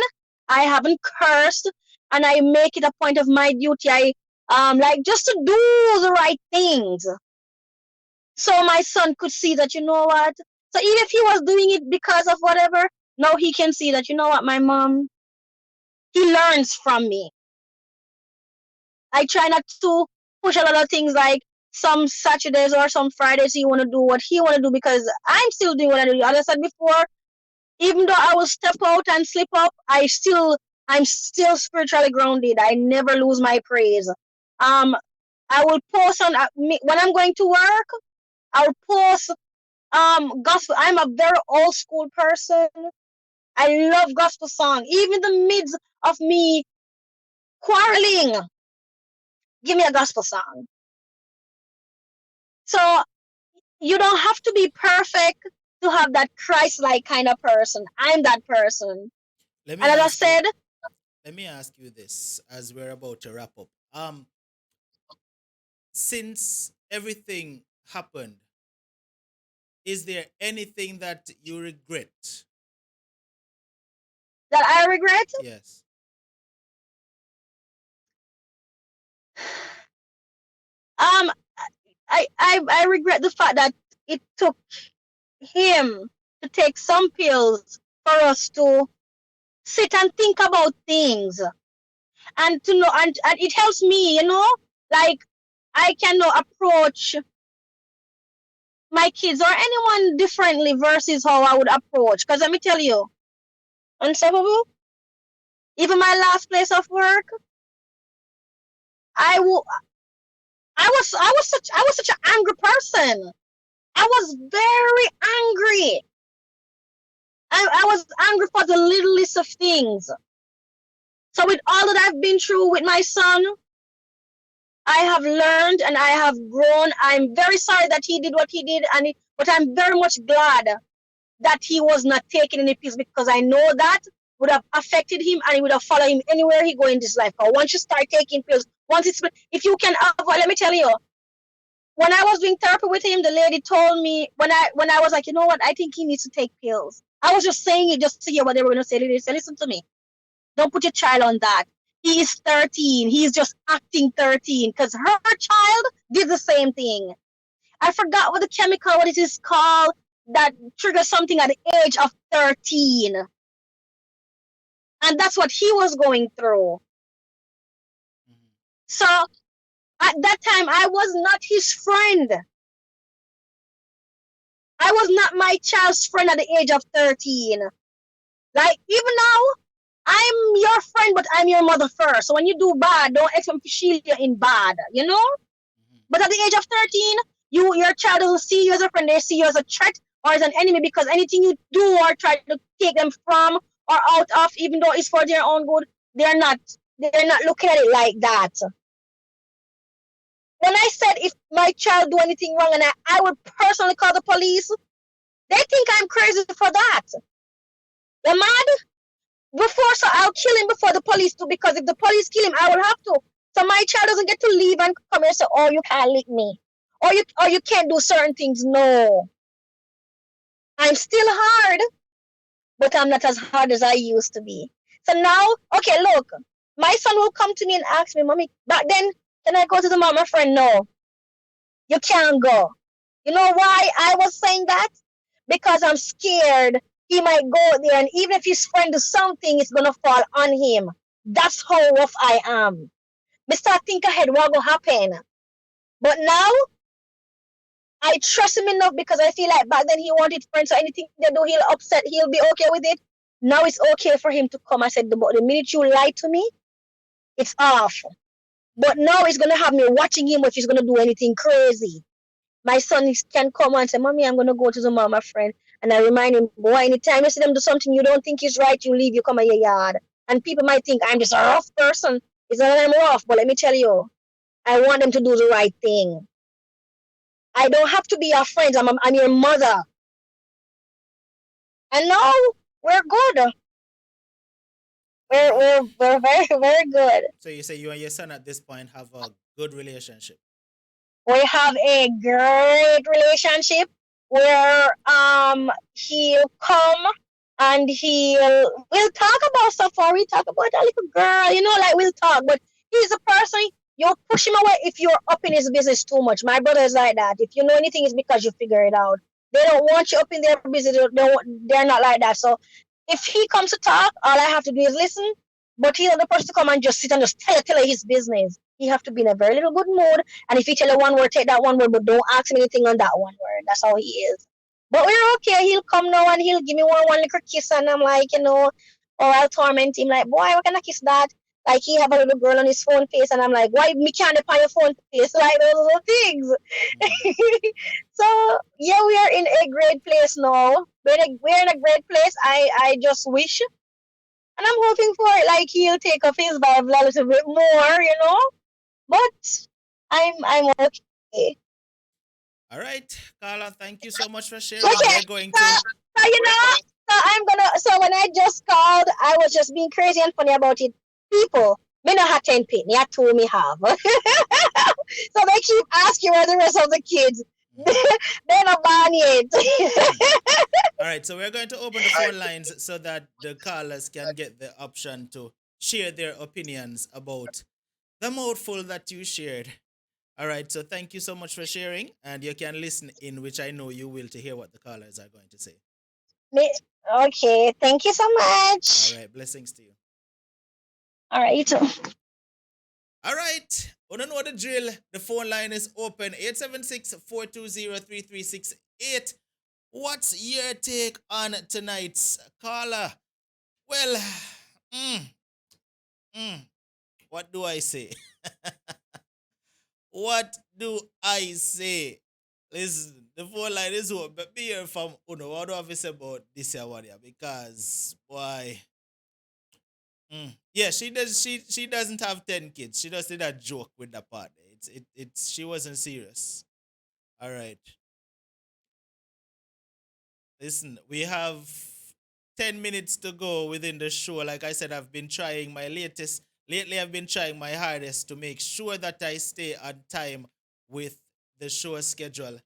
I haven't cursed, and I make it a point of my duty. I like just to do the right things. So my son could see that, you know what? So even if he was doing it because of whatever, now he can see that, you know what, my mom, he learns from me. I try not to push a lot of things, like some Saturdays or some Fridays he want to do what he want to do, because I'm still doing what I do. As I said before, even though I will step out and slip up, I'm still spiritually grounded. I never lose my praise. I will post on when I'm going to work. I'll post gospel. I'm a very old school person. I love gospel song. Even in the midst of me quarreling, give me a gospel song. So you don't have to be perfect to have that Christ-like kind of person. I'm that person. Let And me as I ask you. said, Let me ask you this as we're about to wrap up. Since everything happened, is there anything that you regret? that I regret, Yes. um, I regret the fact that it took him to take some pills for us to sit and think about things, and to know, and it helps me, like I can now approach my kids or anyone differently versus how I would approach. Because let me tell you, Unstoppable, even my last place of work, I will. I was such an angry person. I was very angry. I was angry for the littlest of things. So with all that I've been through with my son, I have learned and I have grown. I'm very sorry that he did what he did, but I'm very much glad that he was not taking any pills, because I know that would have affected him and it would have followed him anywhere he go in this life. But once you start taking pills, if you can avoid, let me tell you, when I was doing therapy with him, the lady told me, when I was like, you know what, I think he needs to take pills. I was just saying it just to hear what they were going to say. They said, listen to me. Don't put your child on that. He's 13. He's just acting 13 because her child did the same thing. I forgot what the chemical, what it is called, that triggers something at the age of 13. And that's what he was going through. So at that time, I was not his friend. I was not my child's friend at the age of 13. Like, even now, I'm your friend, but I'm your mother first. So when you do bad, don't expect me to shield you in bad, you know? But at the age of 13, your child doesn't see you as a friend, they see you as a threat or as an enemy, because anything you do or try to take them from or out of, even though it's for their own good, they're not looking at it like that. When I said if my child do anything wrong and I would personally call the police, they think I'm crazy for that. You're mad? Before, so I'll kill him before the police do, because if the police kill him, I will have to. So my child doesn't get to leave and come here and say, oh, you can't lick me. Or you can't do certain things. No. I'm still hard, but I'm not as hard as I used to be. So now, okay, look, my son will come to me and ask me, Mommy, back then, can I go to the mama friend? No. You can't go. You know why I was saying that? Because I'm scared he might go there, and even if his friend does something, it's gonna fall on him. That's how rough I am. Me start think ahead what will happen. But now I trust him enough because I feel like back then he wanted friends, so anything they do, he'll upset, he'll be okay with it. Now it's okay for him to come. I said, but the minute you lie to me, it's off. But now he's gonna have me watching him if he's gonna do anything crazy. My son can come and say, Mommy, I'm gonna go to the mama friend. And I remind him, boy, anytime you see them do something you don't think is right, you leave, you come in your yard. And people might think I'm just a rough person. It's not that I'm rough, but let me tell you, I want them to do the right thing. I don't have to be your friend. I'm your mother. And now we're good. We're very, very good. So you say you and your son at this point have a good relationship? We have a great relationship where he'll come and we'll talk about stuff, or we talk about a little girl, you know, like we'll talk. But he's a person, you'll push him away if you're up in his business too much. My brother is like that. If you know anything, it's because you figure it out. They don't want you up in their business. They're not like that. So if he comes to talk, all I have to do is listen. But he's not the person to come and just sit and just tell his business. He have to be in a very little good mood. And if he tell you one word, take that one word, but don't ask him anything on that one word. That's how he is. But we're okay. He'll come now and he'll give me one little kiss, and I'm like, you know, or I'll torment him like, boy, what can I kiss that? Like he have a little girl on his phone face, and I'm like, why me can't upon your phone face? Like those little things. So yeah, we are in a great place now. We're in a great place. I just wish, and I'm hoping for it. Like he'll take off his Bible a little bit more, you know. But I'm okay. All right, Carla, thank you so much for sharing. Okay, We're going to. so you know, so when I just called, I was just being crazy and funny about it. People, me not have 10 penny, I told me have. So they keep asking where the rest of the kids. They're not born yet. All right, so we're going to open the phone lines so that the callers can get the option to share their opinions about the mouthful that you shared. All right, so thank you so much for sharing, and you can listen in, which I know you will, to hear what the callers are going to say. Okay, thank you so much. All right, blessings to you. All right, you too. All right, wanna know the drill? The phone line is open, 876-420-3368. What's your take on tonight's caller? Well, what do I say? What do I say? Listen, the phone line is open, but be here from Uno. What do I have to say about this here one here? Because why? Yeah, she does. She doesn't have 10 kids. She just did a joke with the part. It's she wasn't serious. All right. Listen, we have 10 minutes to go within the show. Like I said, I've been trying my latest. Lately, I've been trying my hardest to make sure that I stay on time with the show schedule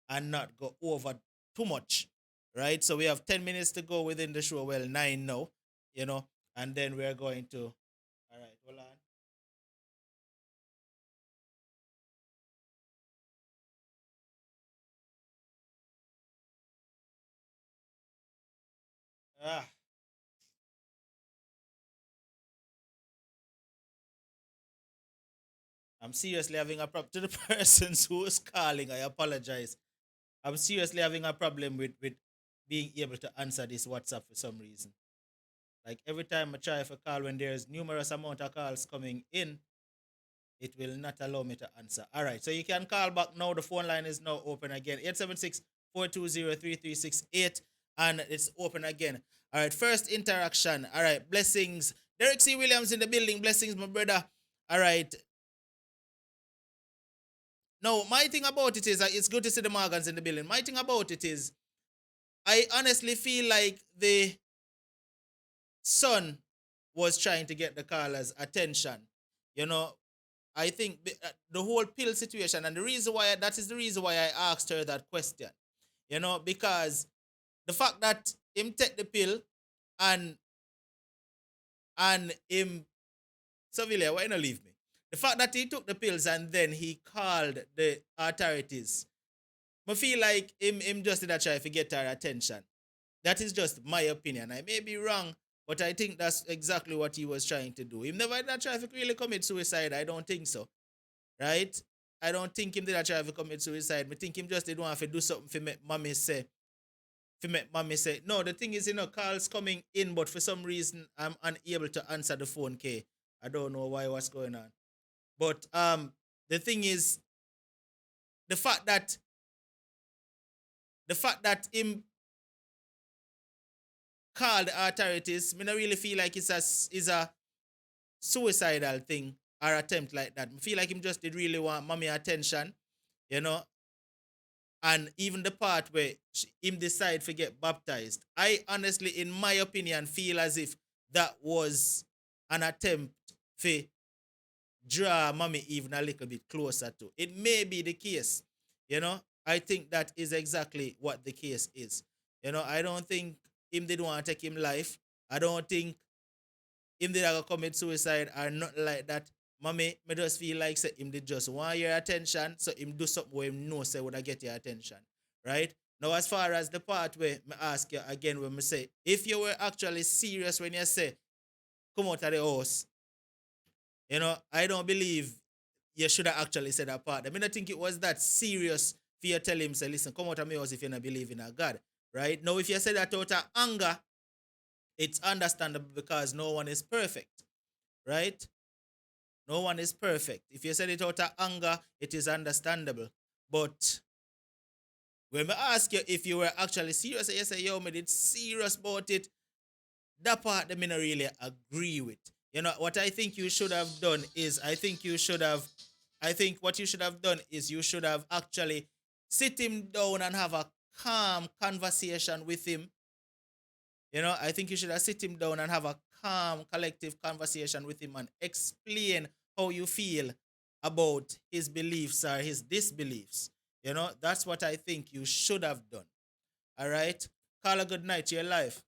and not go over too much. Right? So we have 10 minutes to go within the show. Well, 9 now, and then we're going to. All right, hold on. Ah, I'm seriously having a problem. To the persons who is calling, I apologize. I'm seriously having a problem with being able to answer this WhatsApp for some reason. Like every time I try for call when there's numerous amount of calls coming in, it will not allow me to answer. All right, so you can call back now. The phone line is now open again. 876-420-3368, and it's open again. All right, first interaction. All right, blessings. Derek C. Williams in the building. Blessings, my brother. All right. No, my thing about it is it's good to see the Morgans in the building. My thing about it is I honestly feel like the son was trying to get the caller's attention. You know, I think the whole pill situation, and the reason why that is the reason why I asked her that question. You know, because the fact that him take the pill and him Sevilla, why not leave me? The fact that he took the pills and then he called the authorities, I feel like him just did that try to get her attention. That is just my opinion. I may be wrong, but I think that's exactly what he was trying to do. He never did try to really commit suicide. I don't think so. Right? I don't think him did try to commit suicide. I think him just did want to do something for make mommy say. For make mommy say. No, the thing is, calls coming in, but for some reason I'm unable to answer the phone, K. I don't know what's going on. But the thing is, the fact that him called the authorities, I don't really feel like it's a suicidal thing or attempt like that. I feel like him just did really want mommy attention, you know, and even the part where him decide to get baptized. I honestly, in my opinion, feel as if that was an attempt to draw mommy even a little bit closer to. It may be the case, you know. I think that is exactly what the case is. You know, I don't think him did want to take him life. I don't think him did ever commit suicide or nothing like that. Mommy, me just feel like say him did just want your attention, so him do something where him know say would I get your attention. Right? Now as far as the part where me ask you again when me say, if you were actually serious when you say come out of the house, I don't believe you should have actually said that part. I mean, I think it was that serious for you to tell him, say, listen, come out of my house if you don't believe in a God. Right? Now, if you say that out of anger, it's understandable because no one is perfect. Right? No one is perfect. If you said it out of anger, it is understandable. But when I ask you if you were actually serious, you say, yo, me did serious about it, that part that me not really agree with. What I think you should have done is I think what you should have done is you should have actually sit him down and have a calm conversation with him. I think you should have sit him down and have a calm, collective conversation with him and explain how you feel about his beliefs or his disbeliefs. That's what I think you should have done. All right? Call a good night to your life.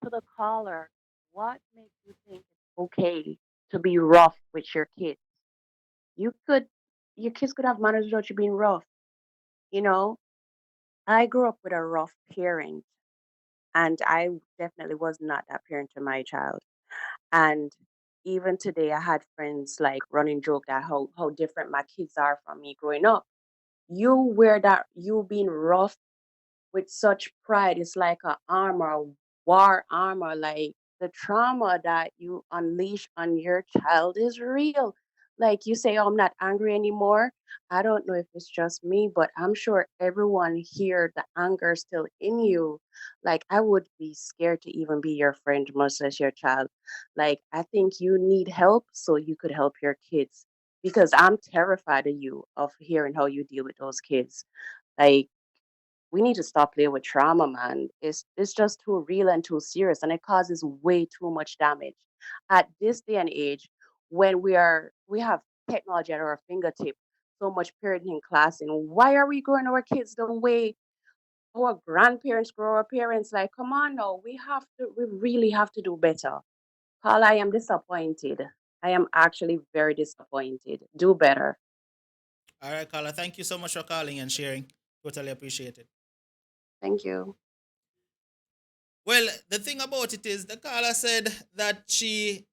To the caller, what makes you think it's okay to be rough with your kids? You could, your kids could have manners without you being rough. You know, I grew up with a rough parent, and I definitely was not that parent to my child. And even today, I had friends like running joke that how different my kids are from me growing up. You wear that, you being rough with such pride. It's like a armor, war armor. Like the trauma that you unleash on your child is real. Like you say, oh, I'm not angry anymore. I don't know if it's just me, but I'm sure everyone here, the anger is still in you. Like I would be scared to even be your friend, much less your child. Like I think you need help so you could help your kids because I'm terrified of you, of hearing how you deal with those kids. Like we need to stop playing with trauma, man. It's just too real and too serious, and it causes way too much damage. At this day and age, when we have technology at our fingertip, so much parenting class, and why are we growing our kids the way our grandparents grow our parents? Like, come on now, we really have to do better. Paul, I am disappointed. I am actually very disappointed. Do better. All right, caller. Thank you so much for calling and sharing. Totally appreciate it. Thank you. Well, the thing about it is, the caller said that she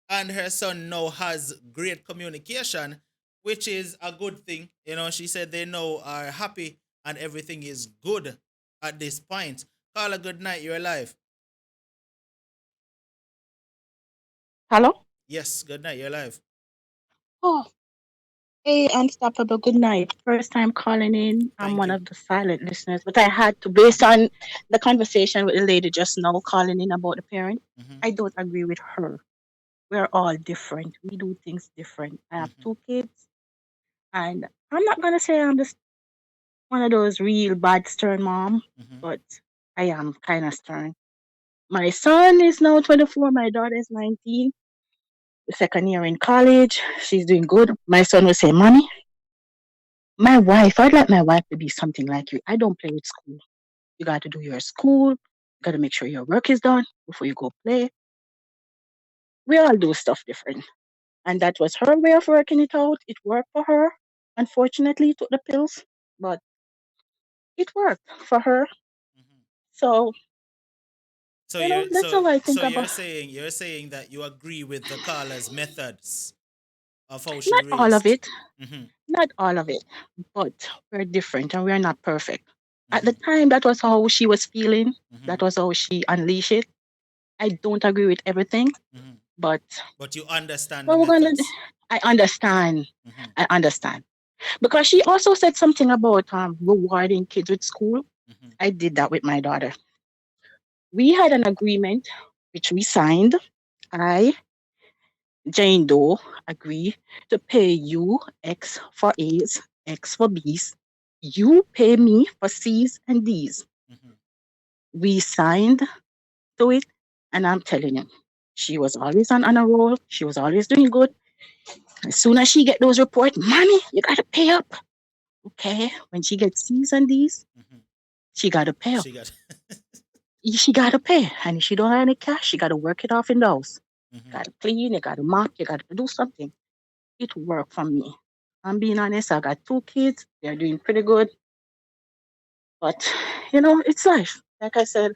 and her son now has great communication, which is a good thing. You know, she said they now are happy and everything is good at this point. Caller, good night. You're alive. Hello? Yes, good night. You're alive. Oh, hey, Unstoppable. Good night. First time calling in. I'm Thank one you. of the silent listeners, but I had to, based on the conversation with the lady just now calling in about the parent, Mm-hmm. I don't agree with her. We're all different. We do things different. I have Mm-hmm. two kids, and I'm not going to say I'm just one of those real bad stern mom, Mm-hmm. but I am kind of stern. My son is now 24. My daughter is 19. The second year in college. She's doing good. My son will say, Mommy, my wife, I'd like my wife to be something like you. I don't play with school. You got to do your school. You got to make sure your work is done before you go play. We all do stuff different. And that was her way of working it out. It worked for her. Unfortunately, took the pills, but it worked for her. Mm-hmm. So, So that's all I so think about. you're saying that you agree with the caller's methods of how she Not all of raised. it. Mm-hmm. Not all of it. But we're different and we're not perfect. At the Mm-hmm. time, that was how she was feeling. Mm-hmm. That was how she unleashed it. I don't agree with everything, Mm-hmm. but But you understand the well, we're gonna. methods. I understand. Mm-hmm. I understand because she also said something about rewarding kids with school. Mm-hmm. I did that with my daughter. We had an agreement which we signed. I, Jane Doe, agree to pay you X for A's, X for B's. You pay me for C's and D's. Mm-hmm. We signed to it, and I'm telling you, she was always on a roll. She was always doing good. As soon as she get those reports, mommy, you gotta pay up. Okay. When she gets C's and D's, Mm-hmm. she gotta pay up. She got. She gotta pay. And if she don't have any cash, she gotta work it off in the house. Mm-hmm. Gotta clean, you gotta mop, you gotta do something. It worked for me. I'm being honest, I got two kids, they're doing pretty good. But it's life. Like I said,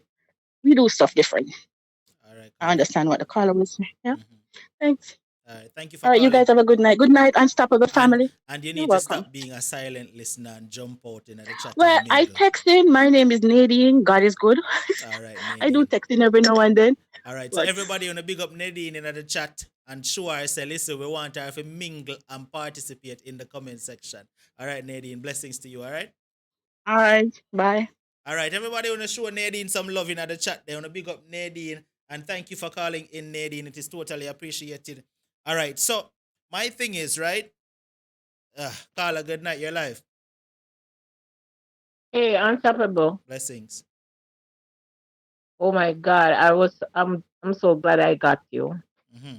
we do stuff different. All right, I caller. understand what the caller was saying. Yeah. Mm-hmm. Thanks. All right. Thank you for All right, you calling. guys have a good night. Good night, Unstoppable And family. you You're need to welcome. stop being a silent listener and jump out in the chat Well, and I mingle. texted. My name is Nadine. God is good. All right, I do Nadine. texting every now and then. All right, so But everybody wanna big up Nadine in the chat and show her say, listen, we want her to mingle and participate in the comment section. All right, Nadine, blessings to you. All right. all right, bye. All right, everybody wanna show Nadine some love in the chat. They wanna big up Nadine and thank you for calling in, Nadine. It is totally appreciated. All right, so my thing is right. Carla, good night. You're live. Hey, Unstoppable. Blessings. Oh my God, I'm so glad I got you. Mm-hmm.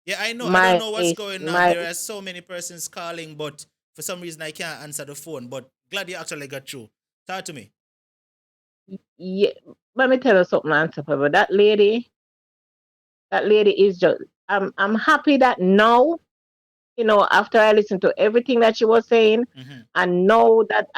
Yeah, I know. I don't My know what's going on. my There are so many persons calling, but for some reason I can't answer the phone. But glad you actually got through. Talk to me. yeah, let me tell you something, Unstoppable. That lady is just I'm happy that now, after I listened to everything that she was saying, Mm-hmm. and know that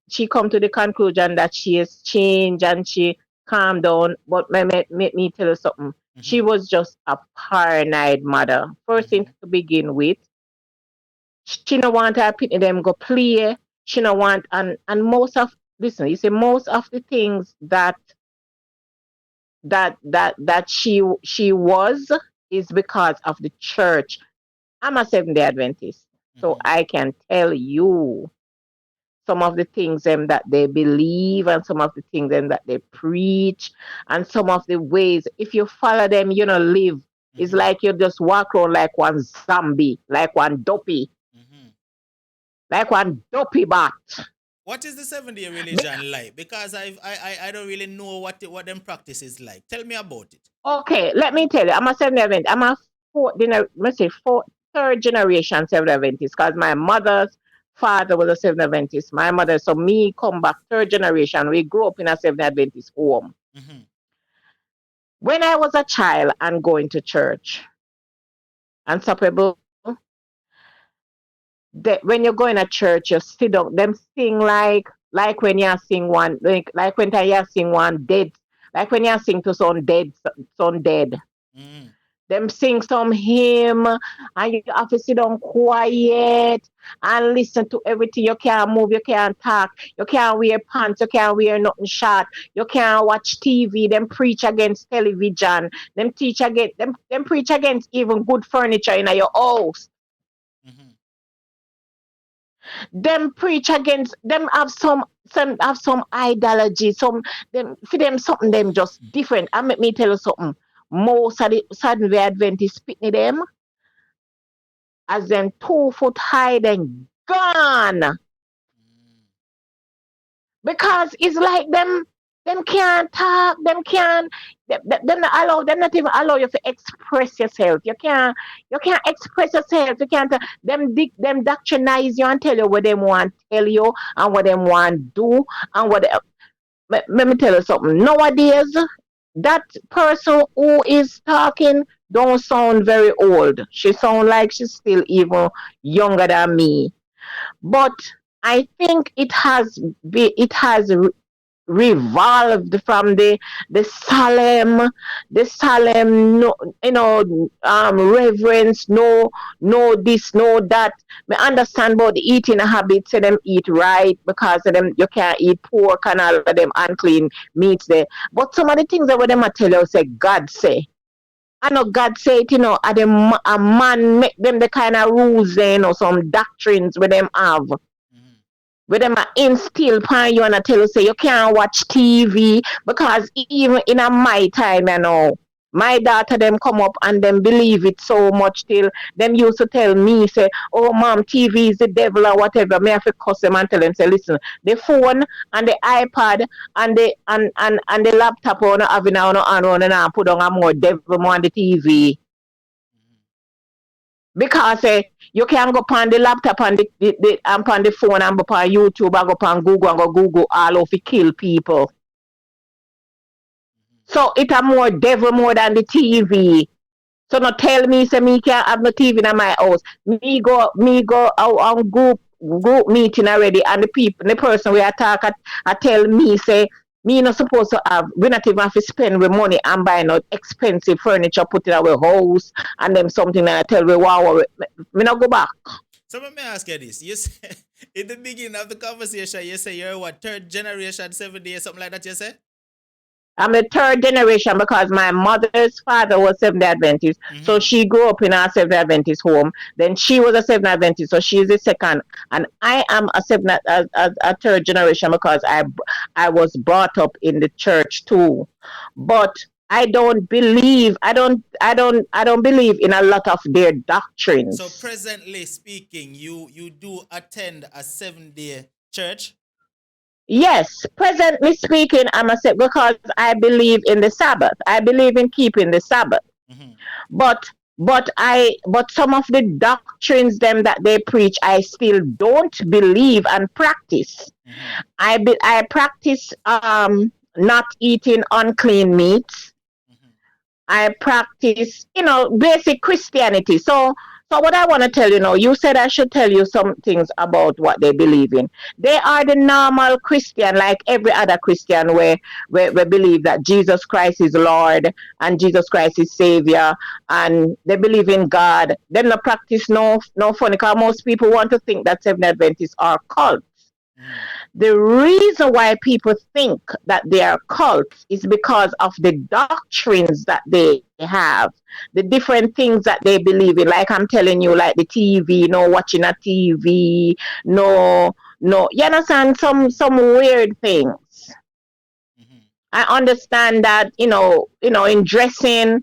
she come to the conclusion that she has changed and she calmed down. But let me tell you something. Mm-hmm. She was just a paranoid mother. First thing Mm-hmm. to begin with, she no want her pitney them go play. She no want and most of listen, you see most of the things that she was is because of the church. I'm a Seventh Day Adventist, so Mm-hmm. I can tell you some of the things that they believe and some of the things that they preach and some of the ways. If you follow them, live. It's Mm-hmm. like you just walk around like one zombie, Mm-hmm. like one dopey bat. What is the 7 day Bec- religion like? Because I don't really know what them practice is like. Tell me about it. Okay, let me tell you, I'm a Seventh Adventist. I'm a third generation Seventh Adventist because my mother's father was a Seventh Adventist. My mother, so me come back third generation. We grew up in a Seventh Adventist home. Mm-hmm. When I was a child and going to church, and some people, when you go in a church, you sit down, them sing like like when you sing one, like when you sing one dead, like when you sing to son dead. Mm. Them sing some hymn and you have to sit down quiet and listen to everything. You can't move, you can't talk, you can't wear pants, you can't wear nothing short, you can't watch TV. Them preach against television, them teach against them preach against even good furniture in your house. Mm-hmm. Them preach against them have some ideology, some them for them something them just different. And let me tell you something. Most of the sudden the Adventists pitney them as them 2 foot high then gone. Because it's like them can't talk, them can't them not allow them not even allow you to express yourself. You can't express yourself. You can't them doctrinize you and tell you what they want tell you and what they want do and what let me tell you something. Nowadays, that person who is talking don't sound very old. She sound like she's still even younger than me. But I think it has revolved from the solemn no, reverence, no this no that. Me understand about the eating habits, say them eat right because of them you can't eat pork and all of them unclean meats there, but some of the things that what them a tell you say God say. I know God say it, a man make them the kind of rules there, some doctrines where them have Mm-hmm. where them a instill upon you and I tell you say you can't watch TV because even in a my time, my daughter them come up and them believe it so much till them used to tell me say, oh mom, TV is the devil or whatever. Me have to cuss them and tell them say, listen, the phone and the iPad and the laptop on having on and put on a more devil more on the TV. Because you can go on the laptop and and on the phone and go on YouTube and go on Google and go Google all of it kill people. So it a more devil more than the TV. So no tell me say me can't have no TV in my house. Me go out on group meeting already and the person we attack I tell me say me not supposed to have we not even have to spend with money and buy no expensive furniture put in our house and them something and I tell we wow me not go back. So let me ask you this. You say, in the beginning of the conversation, you say you're what, third generation, 70 something like that, you say? I'm the third generation because my mother's father was Seventh Adventist. So Mm-hmm. she grew up in a Seventh Adventist home. Then she was a Seventh Adventist. So she's the second. And I am a third generation because I was brought up in the church too. But I don't believe in a lot of their So doctrines. presently speaking, you do attend a 7-day church? Yes, presently speaking, I'm a because I believe in the Sabbath. I believe in keeping the Sabbath. Mm-hmm. but but some of the doctrines them that they preach I still don't believe and practice. Mm-hmm. I practice not eating unclean meats. Mm-hmm. I practice, basic Christianity. So what I want to tell you now, you said I should tell you some things about what they believe in. They are the normal Christian, like every other Christian, where believe that Jesus Christ is Lord and Jesus Christ is Savior, and they believe in God. They not practice no funny, because most people want to think that Seventh Adventists are cults. Mm-hmm. The reason why people think that they are cults is because of the doctrines that they have, the different things that they believe in. Like I'm telling you, like the TV, no watching a TV, no, you understand some weird things. Mm-hmm. I understand that in dressing,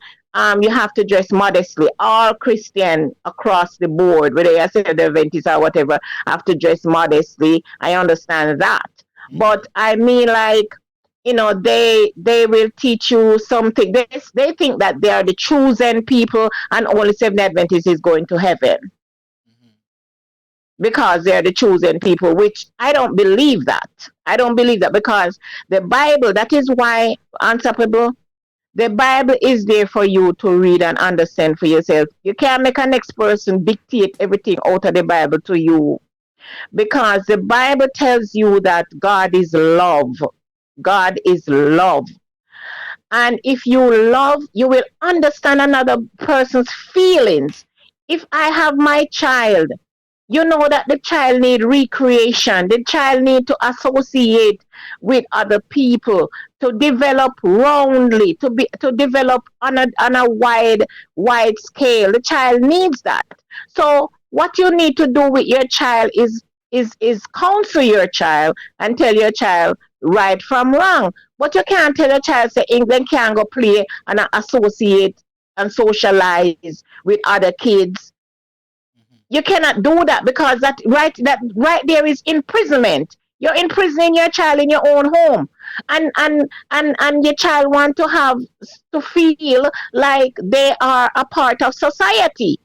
you have to dress modestly. All Christian across the board, whether you say the Adventist or whatever, have to dress modestly. I understand that, Mm-hmm. but I mean, like, they will teach you something. They think that they are the chosen people, and only Seventh Adventist is going to heaven Mm-hmm. because they're the chosen people, which I don't believe that. I don't believe that because the Bible, that is why, unstoppable, the Bible is there for you to read and understand for yourself. You can't make a next person dictate everything out of the Bible to you. because the Bible tells you that God is love. God is love. And if you love, you will understand another person's feelings. If I have my child, you know that the child need recreation, the child need to associate with other people, to develop roundly, to develop on a wide scale. The child needs that. So what you need to do with your child is counsel your child and tell your child right from wrong. But you can't tell your child say England can't go play and associate and socialize with other kids. You cannot do that, because that right there is imprisonment. You're imprisoning your child in your own home, and your child want to have to feel like they are a part of society.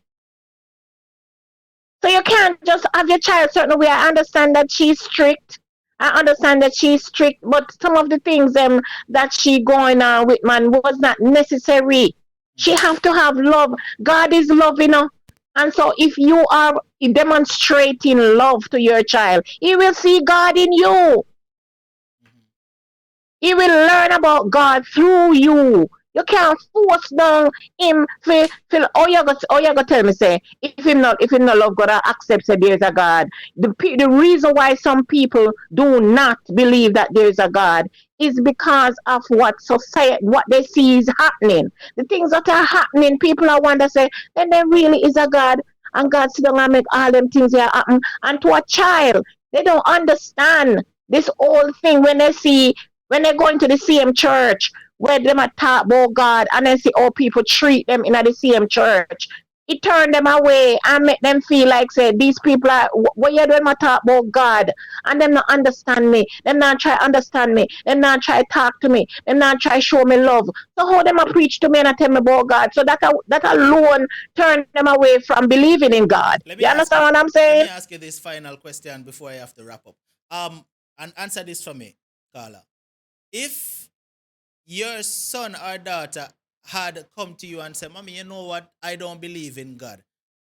So you can't just have your child certain way. I understand that she's strict. I understand that she's strict, but some of the things that she going on with, man, was not necessary. She have to have love. God is love, you know. And so if you are demonstrating love to your child, he will see God in you. He will learn about God through you. You can't force down him feel oh you got tell me say if him not love God or accept that there is a God. The reason why some people do not believe that there is a God is because of what they see is happening. The things that are happening, people are wonder say, then there really is a God, and God sit down and make all them things here happen. And to a child, they don't understand this whole thing when they go into the same church where them a talk about God and then see how people treat them in the same church. It turn them away and make them feel like say these people are what you doing talk about God, and them not understand me. Them not try understand me. Them not try talk to me. Them not try show me love. So how them a preach to me and a tell me about God? So that alone turn them away from believing in God. Let me You ask understand what I'm let saying? me ask you this final question before I have to wrap up. And answer this for me, Carla. If your son or daughter had come to you and said, Mommy, you know what? I don't believe in God,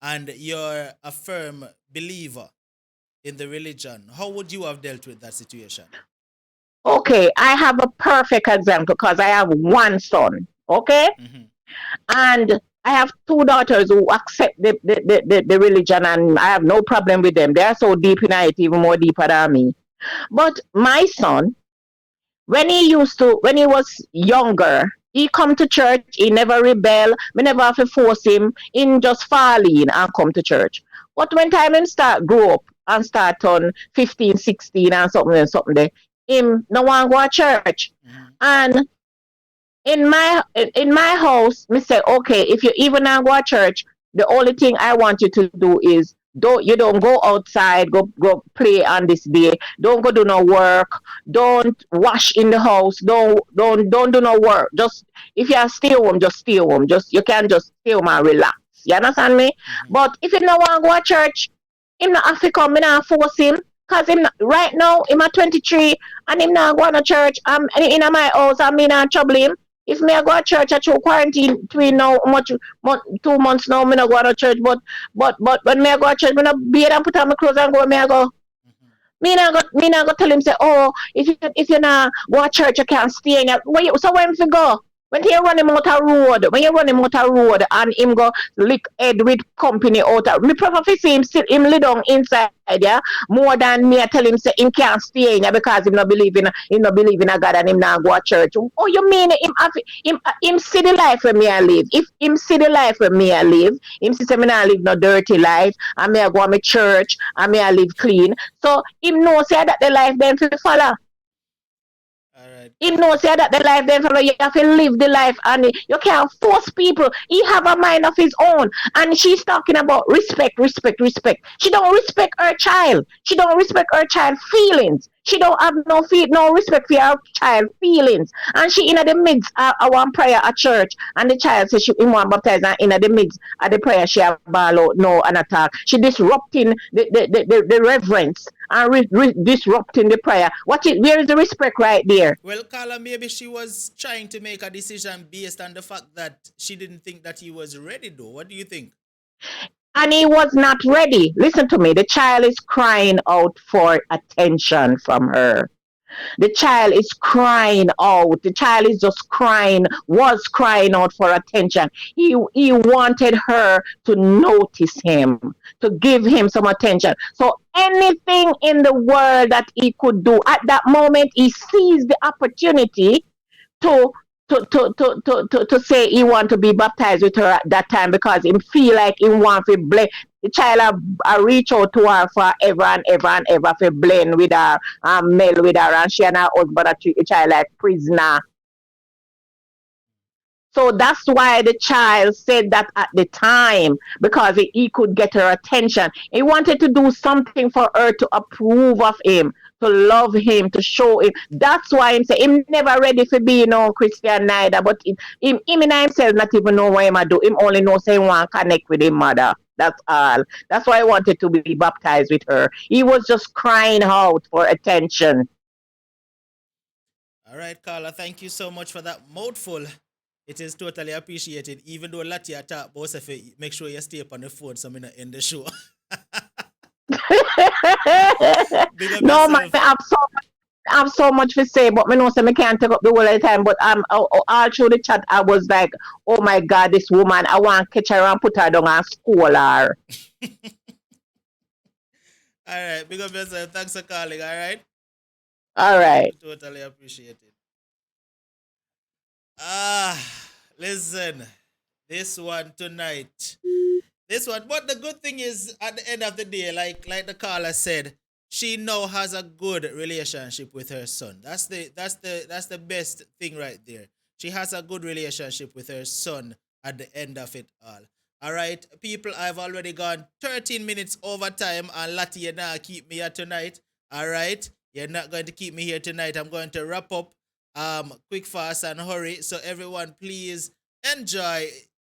and you're a firm believer in the religion, how would you have dealt with that situation? Okay, I have a perfect example because I have one son. Okay, Mm-hmm. and I have two daughters who accept the religion, and I have no problem with them. They are so deep in it, even more deeper than me. But my son, when he was younger, he come to church, he never rebel, we never have to force him, in just fall in and come to church. But when time him start grow up and start on 15, 16 and something there, him no one go to church. Mm-hmm. And in my house, me say, okay, if you even now go to church, the only thing I want you to do is don't go outside, go play on this day. Don't go do no work. Don't wash in the house. Don't do no work. Just if you stay home, just stay home. Just you can just stay home and relax. You understand me? Mm-hmm. But if you no want to go to church, him not have to come. Me not force him. Cause him right now him at 23 and him not going to church. I'm in my house. I'm in trouble him. If me I go to church, I show quarantine between now much 2 months now. Me not go to church, but when me I go to church, me not be and put on my clothes and go. Me I go. Mm-hmm. Me not go tell him say, oh, if you not go to church, you can't stay in. So when you go, when you run him out a road, and him go lick head with company out. Me prefer to see him sit him lay down inside, yeah, more than me I tell him say him can't stay in because him not believe in a God and him not go to church. Oh, you mean him see the life where me I live? If him see the life where me I live, him see say me not live no dirty life, and me I go to my church, and me I live clean. So him know say that the life then fi follow. All right, Him know say that the life then follow. You have to live the life, and you can't force people. He have a mind of his own, and she's talking about respect, respect, respect. She don't respect her child. She don't respect her child feelings. She don't have no respect for her child feelings. And she in the midst of one prayer at church, and the child says she want baptize, and in the midst of the prayer she have ball out no an attack. She disrupting the reverence and disrupting the prayer. Where is the respect right there? well, Carla, maybe she was trying to make a decision based on the fact that she didn't think that he was ready, though. What do you think? and he was not ready. Listen to me. The child is crying out for attention from her. The child is crying out. The child is just crying, was crying out for attention. He wanted her to notice him, to give him some attention. So anything in the world that he could do at that moment, he seized the opportunity to to say he want to be baptized with her at that time because he feel like he want to blend. The child reach out to her forever and ever and ever to blend with her and meld with her, and she and her husband are treat the child like prisoner. So that's why the child said that at the time, because he could get her attention. He wanted to do something for her to approve of him, to love him, to show him. That's why him say him never ready for be Christian neither. But him in himself not even know what him a do. Him only know say he want connect with his mother. That's all. That's why he wanted to be baptized with her. He was just crying out for attention. All right, Carla, thank you so much for that mouthful. It is totally appreciated. Even though Lati attack both of it, make sure you stay up on the phone so I'm not end the show. Big up No man, yourself. I have so much to say, but me know say me can't take up the whole of the time. But all through the chat, I was like, oh my God, this woman, I want to catch her and put her down and school her. All right, big up yourself. Thanks for calling. All right, All right. totally appreciate it. Listen, this one tonight. This one, but the good thing is, at the end of the day, like the caller said, she now has a good relationship with her son. That's the best thing right there. She has a good relationship with her son at the end of it all. All right, people, I've already gone 13 minutes over time, and Lati, you're not keep me here tonight. All right, you're not going to keep me here tonight. I'm going to wrap up quick, fast, and hurry. So everyone, please enjoy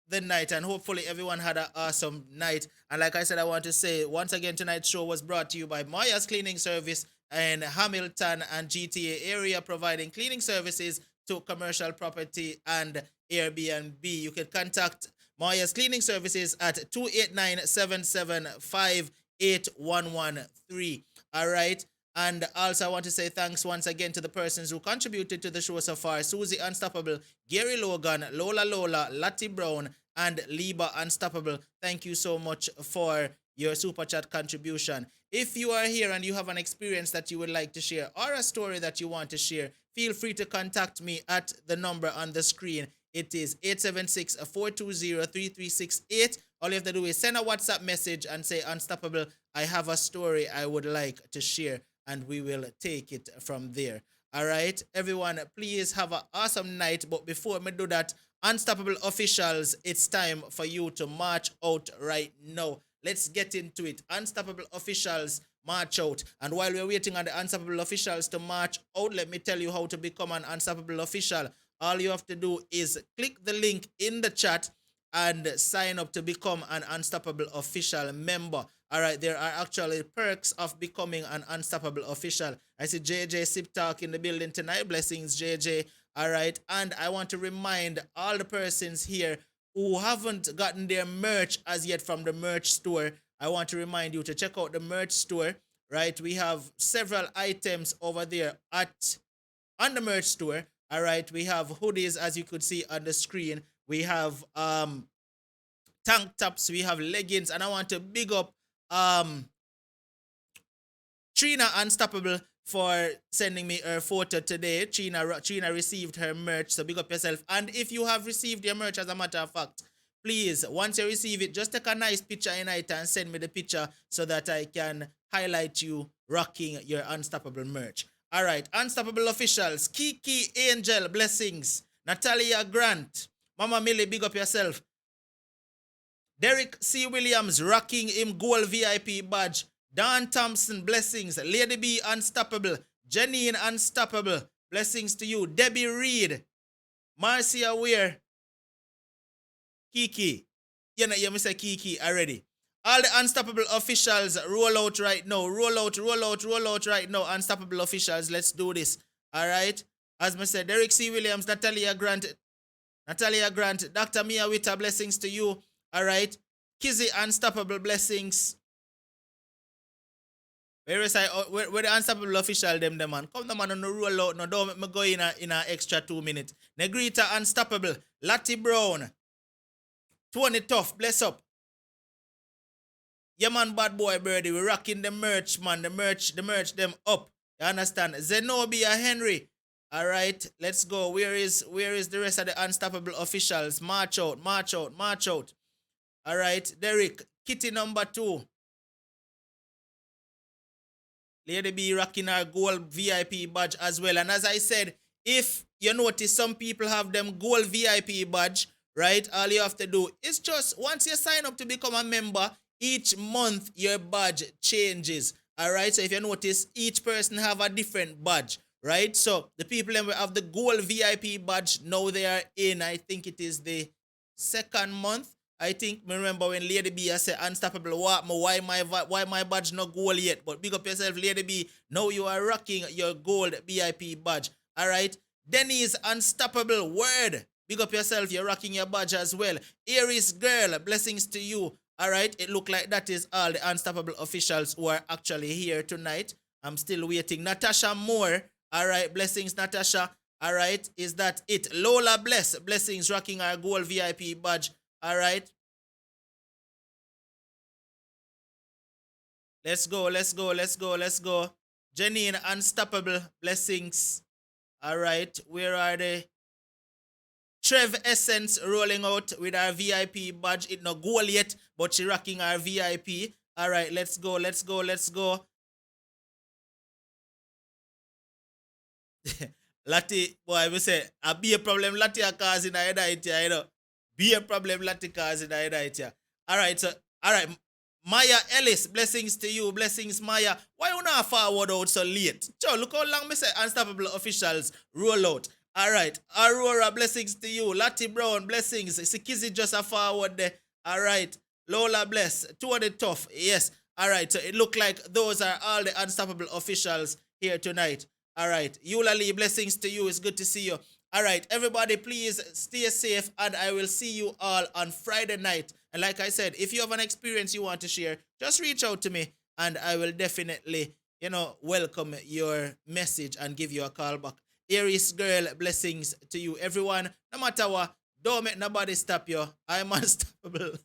the night, and hopefully everyone had an awesome night. And like I said, I want to say once again, tonight's show was brought to you by Maya's Cleaning Service in Hamilton and GTA area, providing cleaning services to commercial property and Airbnb. You can contact Maya's Cleaning Services at 289-775-8113. All right. And also, I want to say thanks once again to the persons who contributed to the show so far: Susie Unstoppable, Gary Logan, Lola, Lottie Brown, and Liba Unstoppable. Thank you so much for your super chat contribution. If you are here and you have an experience that you would like to share or a story that you want to share, feel free to contact me at the number on the screen. It is 876-420-3368. All you have to do is send a WhatsApp message and say, Unstoppable, I have a story I would like to share, and we will take it from there. All right, everyone, please have an awesome night. But before we do that, Unstoppable officials, it's time for you to march out right now. Let's get into it. Unstoppable officials, march out. And while we're waiting on the Unstoppable officials to march out, let me tell you how to become an Unstoppable official. All you have to do is click the link in the chat and sign up to become an Unstoppable official member. All right, there are actually perks of becoming an Unstoppable official. I see JJ Sip Talk in the building tonight. Blessings, JJ. All right, and I want to remind all the persons here who haven't gotten their merch as yet from the merch store. I want to remind you to check out the merch store. Right, we have several items over there on the merch store. All right, we have hoodies, as you could see on the screen. We have tank tops, we have leggings, and I want to big up Trina Unstoppable for sending me her photo today. Trina received her merch, so big up yourself. And if you have received your merch, as a matter of fact, please, once you receive it, just take a nice picture in it and send me the picture so that I can highlight you rocking your Unstoppable merch. All right, Unstoppable officials: Kiki Angel, blessings. Natalia Grant, Mama Millie, big up yourself. Derek C. Williams, rocking him gold VIP badge. Don Thompson, blessings. Lady B, Unstoppable. Janine, Unstoppable, blessings to you. Debbie Reed, Marcia Weir, Kiki. You say Kiki already. All the Unstoppable officials, roll out right now. Roll out right now. Unstoppable officials, let's do this. All right. As I said, Derek C. Williams, Natalia Grant, Dr. Mia Witter, blessings to you. All right. Kizzy Unstoppable blessings. Where is where the Unstoppable official them man? Come the man on the roll out. No, don't make me go in a extra 2 minutes. Negrita Unstoppable. Lottie Brown. Tony Tough. Bless up. Yeah man, bad boy birdie. We rocking the merch, man. The merch them up. You understand? Zenobia Henry. Alright, let's go. Where is the rest of the Unstoppable officials? March out. Alright, Derek. Kitty number 2. Lady B rocking our gold VIP badge as well. And as I said, if you notice some people have them gold VIP badge, right? All you have to do is just, once you sign up to become a member, each month your badge changes. Alright, so if you notice, each person have a different badge, right? So the people that have the gold VIP badge, now they are in, I think it is the 2nd month. I think, me remember when Lady B said Unstoppable, why my badge not gold yet? But big up yourself, Lady B. Now you are rocking your gold VIP badge. Alright. Denny's Unstoppable word. Big up yourself, you're rocking your badge as well. Aries Girl, blessings to you. Alright, it look like that is all the Unstoppable officials who are actually here tonight. I'm still waiting. Natasha Moore. Alright, blessings, Natasha. Alright, is that it? Lola Bless, blessings, rocking our gold VIP badge. Alright. Let's go. Janine Unstoppable, blessings. Alright, where are they? Trev Essence rolling out with our VIP badge. It no goal yet, but she rocking our VIP. Alright, let's go. Lati, boy, we say, a be a problem Lati a cause in a head, you know. Be a problem Lati cause in a head. Alright, Maya Ellis, blessings to you. Blessings, Maya. Why you not forward out so late? Joe, look how long me say Unstoppable officials roll out. Alright, Aurora, blessings to you. Lottie Brown, blessings. Sikizi just a forward there. Alright, Lola, bless. Two of the tough. Yes. Alright, so it look like those are all the Unstoppable officials here tonight. Alright, Eulalie, blessings to you. It's good to see you. Alright, everybody, please stay safe, and I will see you all on Friday night. And like I said, if you have an experience you want to share, just reach out to me, and I will definitely, welcome your message and give you a call back. Aries Girl, blessings to you, everyone. No matter what, don't make nobody stop you. I'm unstoppable.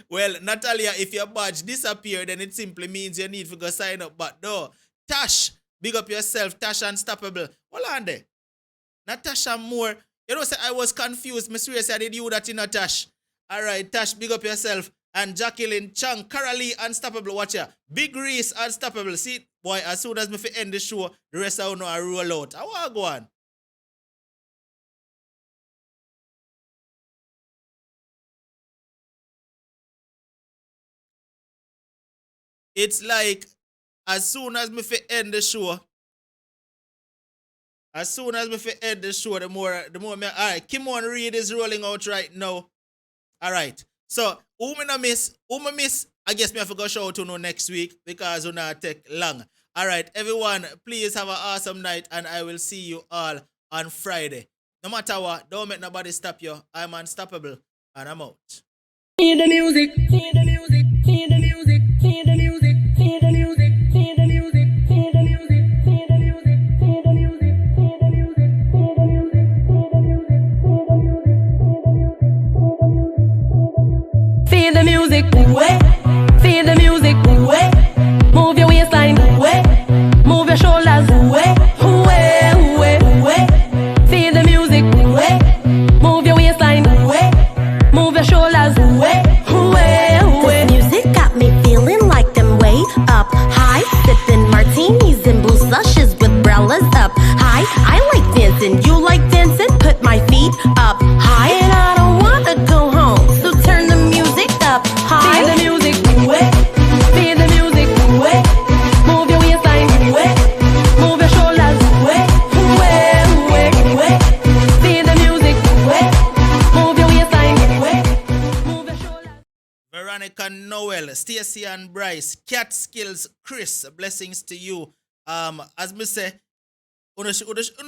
Well, Natalia, if your badge disappear, then it simply means you need to go sign up. But no, Tash, big up yourself. Tash Unstoppable. Hold on there. Natasha Moore. You know, say I was confused. Miss Ray said, did you that in a Tash? All right, Tash, big up yourself. And Jacqueline Chang, Carolee Unstoppable. Watch ya. Big Reese Unstoppable. See, boy, as soon as me end the show, the rest of you know I roll out. I want to go on. It's like, as soon as me end the show, the more me, all right, Kimon Reed is rolling out right now. All right. So, who me miss, I guess me have to go show to know next week because it not take long. All right, everyone, please have an awesome night, and I will see you all on Friday. No matter what, don't make nobody stop you. I'm unstoppable, and I'm out. Feed the music, feed the music, feed the music, feed the music, feed the music, feed the music, feed the music, feed the music, feed the music, feed the music, feed the music, feed the music, feed the music, feed the music, feed the music, move your waistline, move your shoulders, feed the music, move your waistline, move your shoulders, This music got me feeling like them way up high, sipping martinis and blue slushes with umbrellas up high. I like dancing, you like dancing? Put my feet up high, and I don't wanna go home, so turn the music up high. Feel the music, feel the music, move your waistline, move your shoulders, feel the music, move your waistline, move your shoulders. Veronica Noel, Stacy and Bryce, Cat Skills, Chris, blessings to you. As me say, you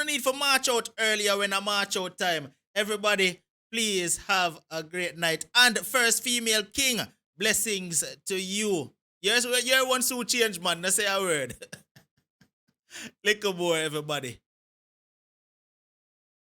need for march out earlier when I march out time. Everybody, please have a great night. And first female king, Blessings to you. You're one who change, man. Not say a word. Little more, everybody.